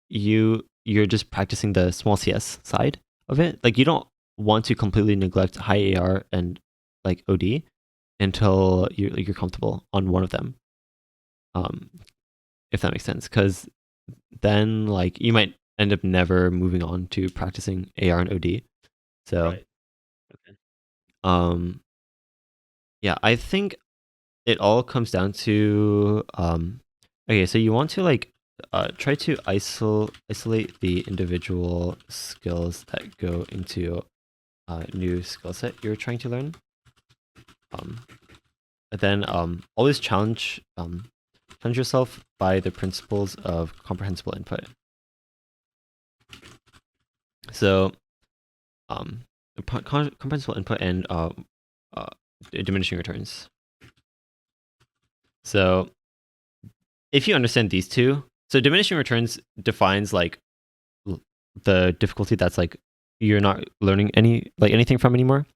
you're just practicing the small CS side of it. Like you don't want to completely neglect high AR and like OD until you're comfortable on one of them. Um, if that makes sense, because then like you might end up never moving on to practicing AR and OD. So Right. Okay. um, yeah, I think it all comes down to okay, so you want to like try to isolate the individual skills that go into new skill set you're trying to learn. Um, and then always challenge yourself by the principles of comprehensible input. So um, comprehensible input and uh, diminishing returns. So if you understand these two, so diminishing returns defines like the difficulty that's like you're not learning anything from anymore.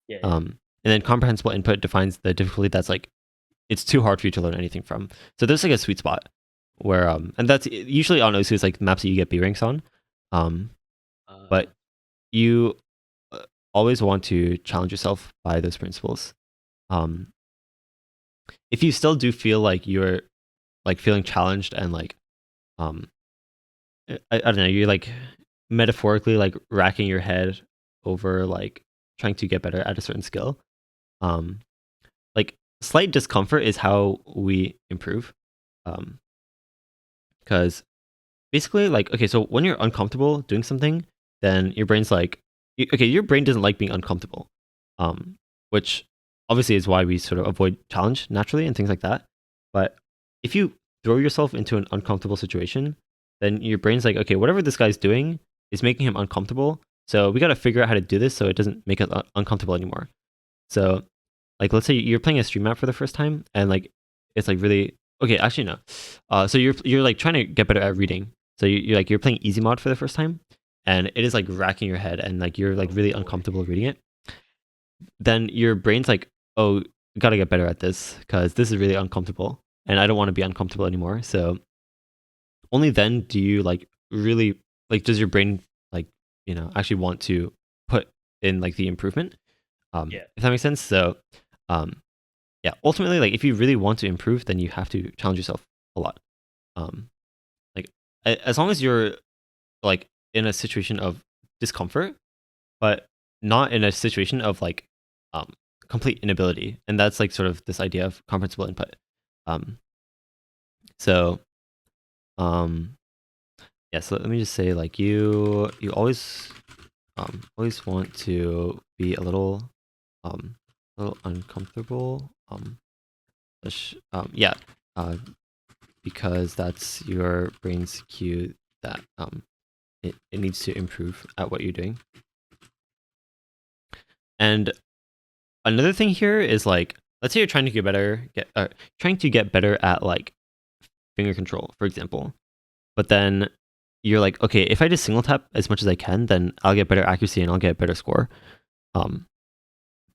Yeah, yeah. And then comprehensible input defines the difficulty that's like it's too hard for you to learn anything from. So there's like a sweet spot where and that's usually on OSU is like maps that you get B ranks on. But Uh, you always want to challenge yourself by those principles. Um, if you still do feel like you're like feeling challenged and like um, I don't know, you're like metaphorically like racking your head over like trying to get better at a certain skill. Um, like slight discomfort is how we improve. Because basically like okay, so when you're uncomfortable doing something, then your brain's like okay, your brain doesn't like being uncomfortable. Um, which obviously is why we sort of avoid challenge naturally and things like that. But if you throw yourself into an uncomfortable situation, then your brain's like, okay, whatever this guy's doing is making him uncomfortable. So we got to figure out how to do this so it doesn't make us uncomfortable anymore. So like let's say you're playing a stream map for the first time and like it's like really okay, actually no. So you're like trying to get better at reading. So you're playing easy mod for the first time and it is like racking your head and like you're like oh really boy. uncomfortable reading it. Then your brain's like, "Oh, gotta get better at this because this is really uncomfortable and I don't want to be uncomfortable anymore." So only then do you like really like does your brain like actually want to put in like the improvement. Yeah. If that makes sense. So um yeah, ultimately like if you really want to improve then you have to challenge yourself a lot. um like as long as you're like in a situation of discomfort but not in a situation of like um complete inability, and that's like sort of this idea of comprehensible input. um so um yeah, so let me just say like you always want to be a little uncomfortable. Yeah, uh, because that's your brain's cue that it needs to improve at what you're doing. And another thing here is like, let's say you're trying to trying to get better at like finger control, for example. But then you're like, okay, if I just single tap as much as I can, then I'll get better accuracy and I'll get a better score. Um,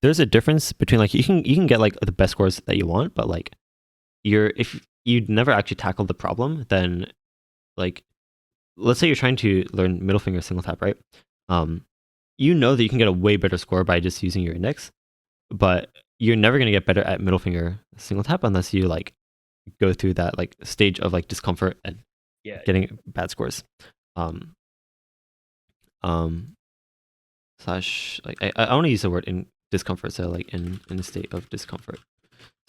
there's a difference between like you can get like the best scores that you want, but like if you never actually tackle the problem, then like let's say you're trying to learn middle finger single tap, right? Um, you know that you can get a way better score by just using your index, but you're never gonna get better at middle finger single tap unless you like go through that like stage of like discomfort and Yeah, yeah. getting bad scores. Um, um, Slash like I want to use the word in discomfort, so like in a state of discomfort.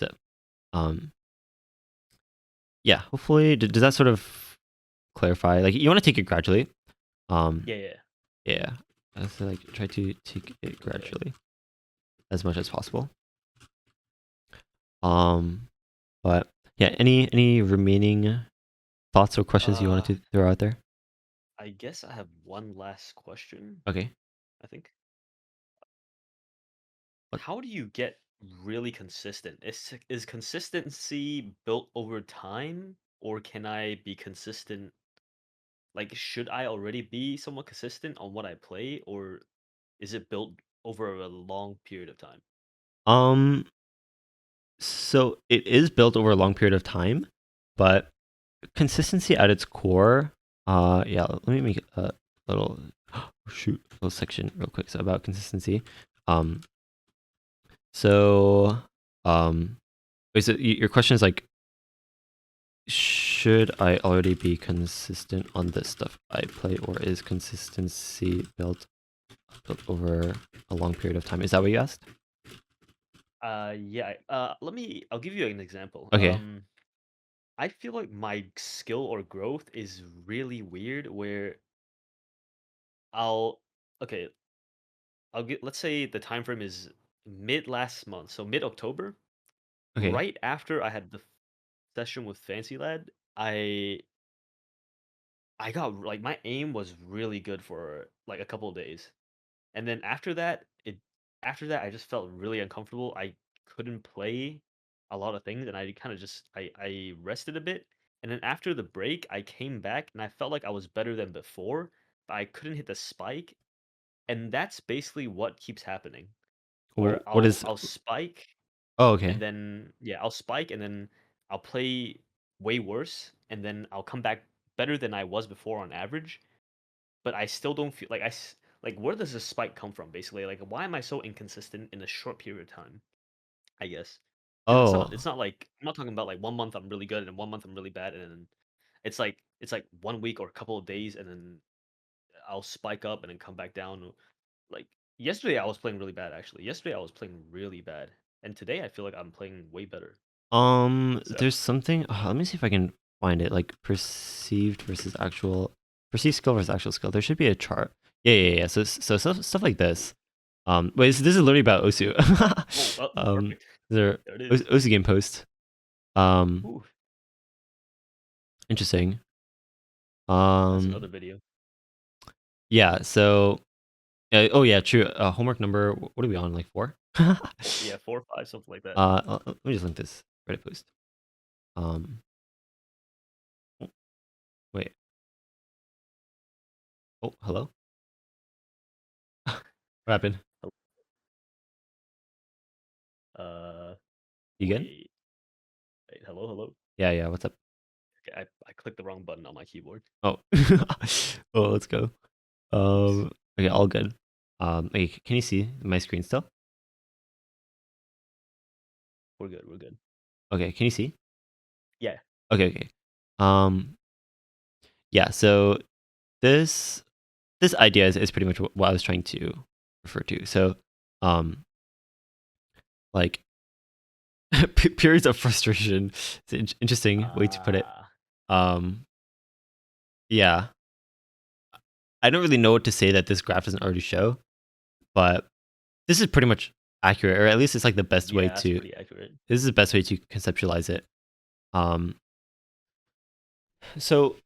So um, yeah, hopefully does that sort of clarify? Like you want to take it gradually. Um, Yeah, yeah. yeah, so like try to take it Okay. gradually as much as possible. Um, but yeah, any remaining thoughts or questions you wanted Uh, to throw out there? I guess I have one last question, Okay. I think. What? How do you get really consistent? Is consistency built over time, or can I be consistent? Like, should I already be somewhat consistent on what I play, or is it built over a long period of time? Um, so it is built over a long period of time, but consistency at its core. Yeah. Let me make a little shoot little section real quick so about consistency. Um, so wait, so your question is like, should I already be consistent on the stuff I play, or is consistency built over a long period of time? Is that what you asked? Yeah. I'll give you an example. Okay. I feel like my skill or growth is really weird where I'll okay, let's say the time frame is mid last month, so mid October, Okay. right after I had the session with Fancy Lad, I I got like my aim was really good for like a couple of days. And then after that I just felt really uncomfortable. I couldn't play a lot of things and I kind of just I rested a bit. And then after the break, I came back and I felt like I was better than before, but I couldn't hit the spike. And that's basically what keeps happening. Where What is? I'll spike Oh, and okay. then yeah, I'll spike and then I'll play way worse and then I'll come back better than I was before on average, but I still don't feel like like where does the spike come from basically? Like why am I so inconsistent in a short period of time? I guess because Oh, it's not like I'm not talking about like 1 month I'm really good and 1 month I'm really bad and then it's like 1 week or a couple of days and then I'll spike up and then come back down. Like yesterday I was playing really bad actually. Yesterday I was playing really bad. And today I feel like I'm playing way better. So there's something. Let me see if I can find it. Like perceived versus actual, perceived skill versus actual skill. There should be a chart. Yeah. So stuff like this. Wait, so this is literally about Osu. perfect. There There it is. Osu game post. Um, Ooh, interesting. that's another video. Yeah. So, oh yeah, true. Homework number. What are we on? Like 4? Yeah, 4 or 5, something like that. Let me just link this Reddit post. Um, oh, wait. Oh, hello. What happened? Uh, You good? wait, hello, hello. Yeah. What's up? Okay, I clicked the wrong button on my keyboard. Oh, oh, let's go. Nice. Okay, all good. Okay, can you see my screen still? We're good. We're good. Okay, can you see? Yeah. Okay. Um, yeah. So this this idea is pretty much what I was trying to refer to. So, um, like periods of frustration. It's an interesting way to put it. Ah, Um, yeah, I don't really know what to say that this graph doesn't already show, but this is pretty much accurate, or at least it's like the best way yeah, that's to. pretty accurate. This is the best way to conceptualize it. Um, so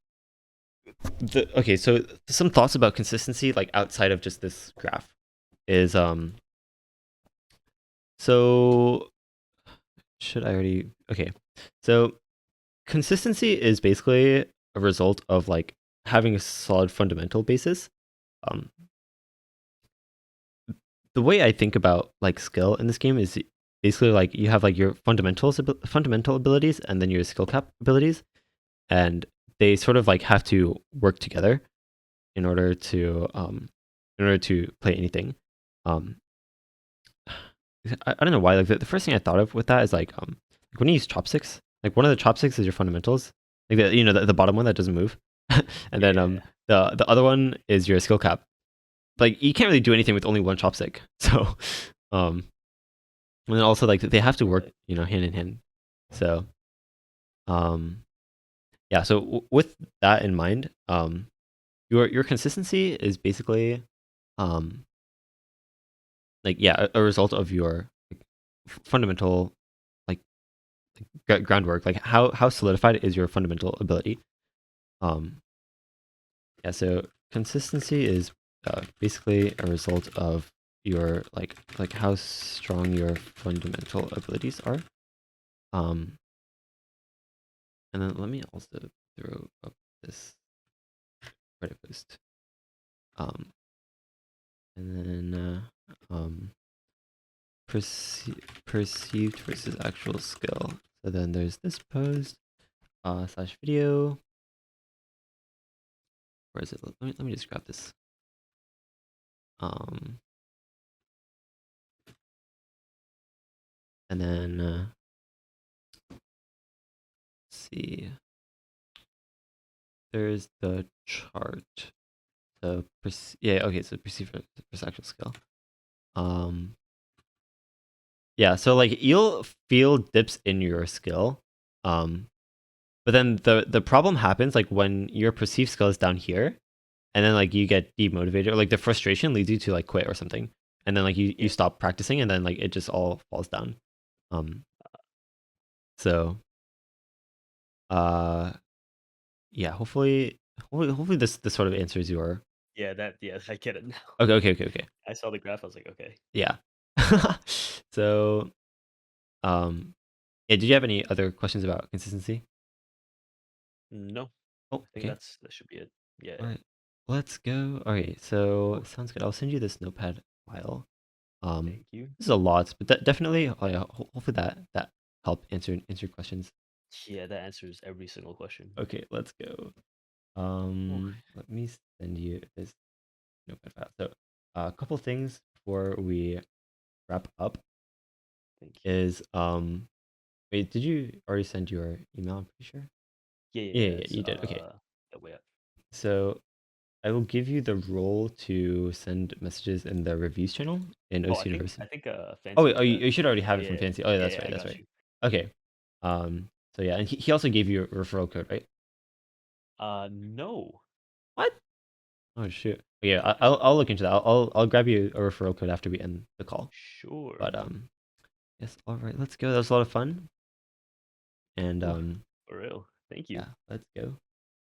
so some thoughts about consistency, like outside of just this graph, is so should I already? Okay, so consistency is basically a result of like having a solid fundamental basis. Um, the way I think about like skill in this game is basically like you have like your fundamental abilities and then your skill cap abilities, and they sort of like have to work together in order to play anything. Um, I don't know why. Like the first thing I thought of with that is like when you use chopsticks, like one of the chopsticks is your fundamentals, like the bottom one that doesn't move, and then Yeah. the other one is your skill cap. Like you can't really do anything with only one chopstick. So um and then also like they have to work, Right. hand in hand. So um yeah, so with that in mind, your consistency is basically um like yeah, a result of your like, fundamental like groundwork. Like how solidified is your fundamental ability? Um yeah, so consistency is basically a result of your like how strong your fundamental abilities are. Um and then let me also throw up this Reddit post. Um and then perceived versus actual skill. So then there's this post slash video. Where is it? Let me just grab this. Um and then let's see. There's the chart. So yeah, okay, so perceived versus actual skill. Um yeah, so like you'll feel dips in your skill. But then the problem happens like when your perceived skill is down here, and then like you get demotivated, or like the frustration leads you to like quit or something, and then like you Yeah. stop practicing, and then like it just all falls down. Um, so uh, yeah, hopefully hopefully this sort of answers your. Yeah, I get it now. Okay. I saw the graph. I was like, okay. Yeah. So, yeah. Did you have any other questions about consistency? No, Oh, I think okay. that should be it. Yeah, All yeah. right. Let's go. Okay. So Oof, sounds good. I'll send you this notepad file. thank you. This is a lot, but definitely. Oh yeah. Hopefully that helped answer your questions. Yeah, that answers every single question. Okay. Let's go. Oof, Let me send you this notepad file. So, a couple things before we wrap up thank you. is wait, did you already send your email? I'm pretty sure. Yeah, It's you did. Okay. the way up. So I will give you the role to send messages in the reviews channel in Oh, OC University. I think Oh Fancy wait, did that. you should already Oh have it from yeah, Fancy. Oh yeah, yeah, yeah, I that's got right. you. Okay. So yeah, and he also gave you a referral code, right? No, What? Oh shoot. Yeah, I'll look into that. I'll grab you a referral code after we end the call. sure. But yes, all right, let's go. That was a lot of fun. And Oof, for real. Thank you. yeah, let's go.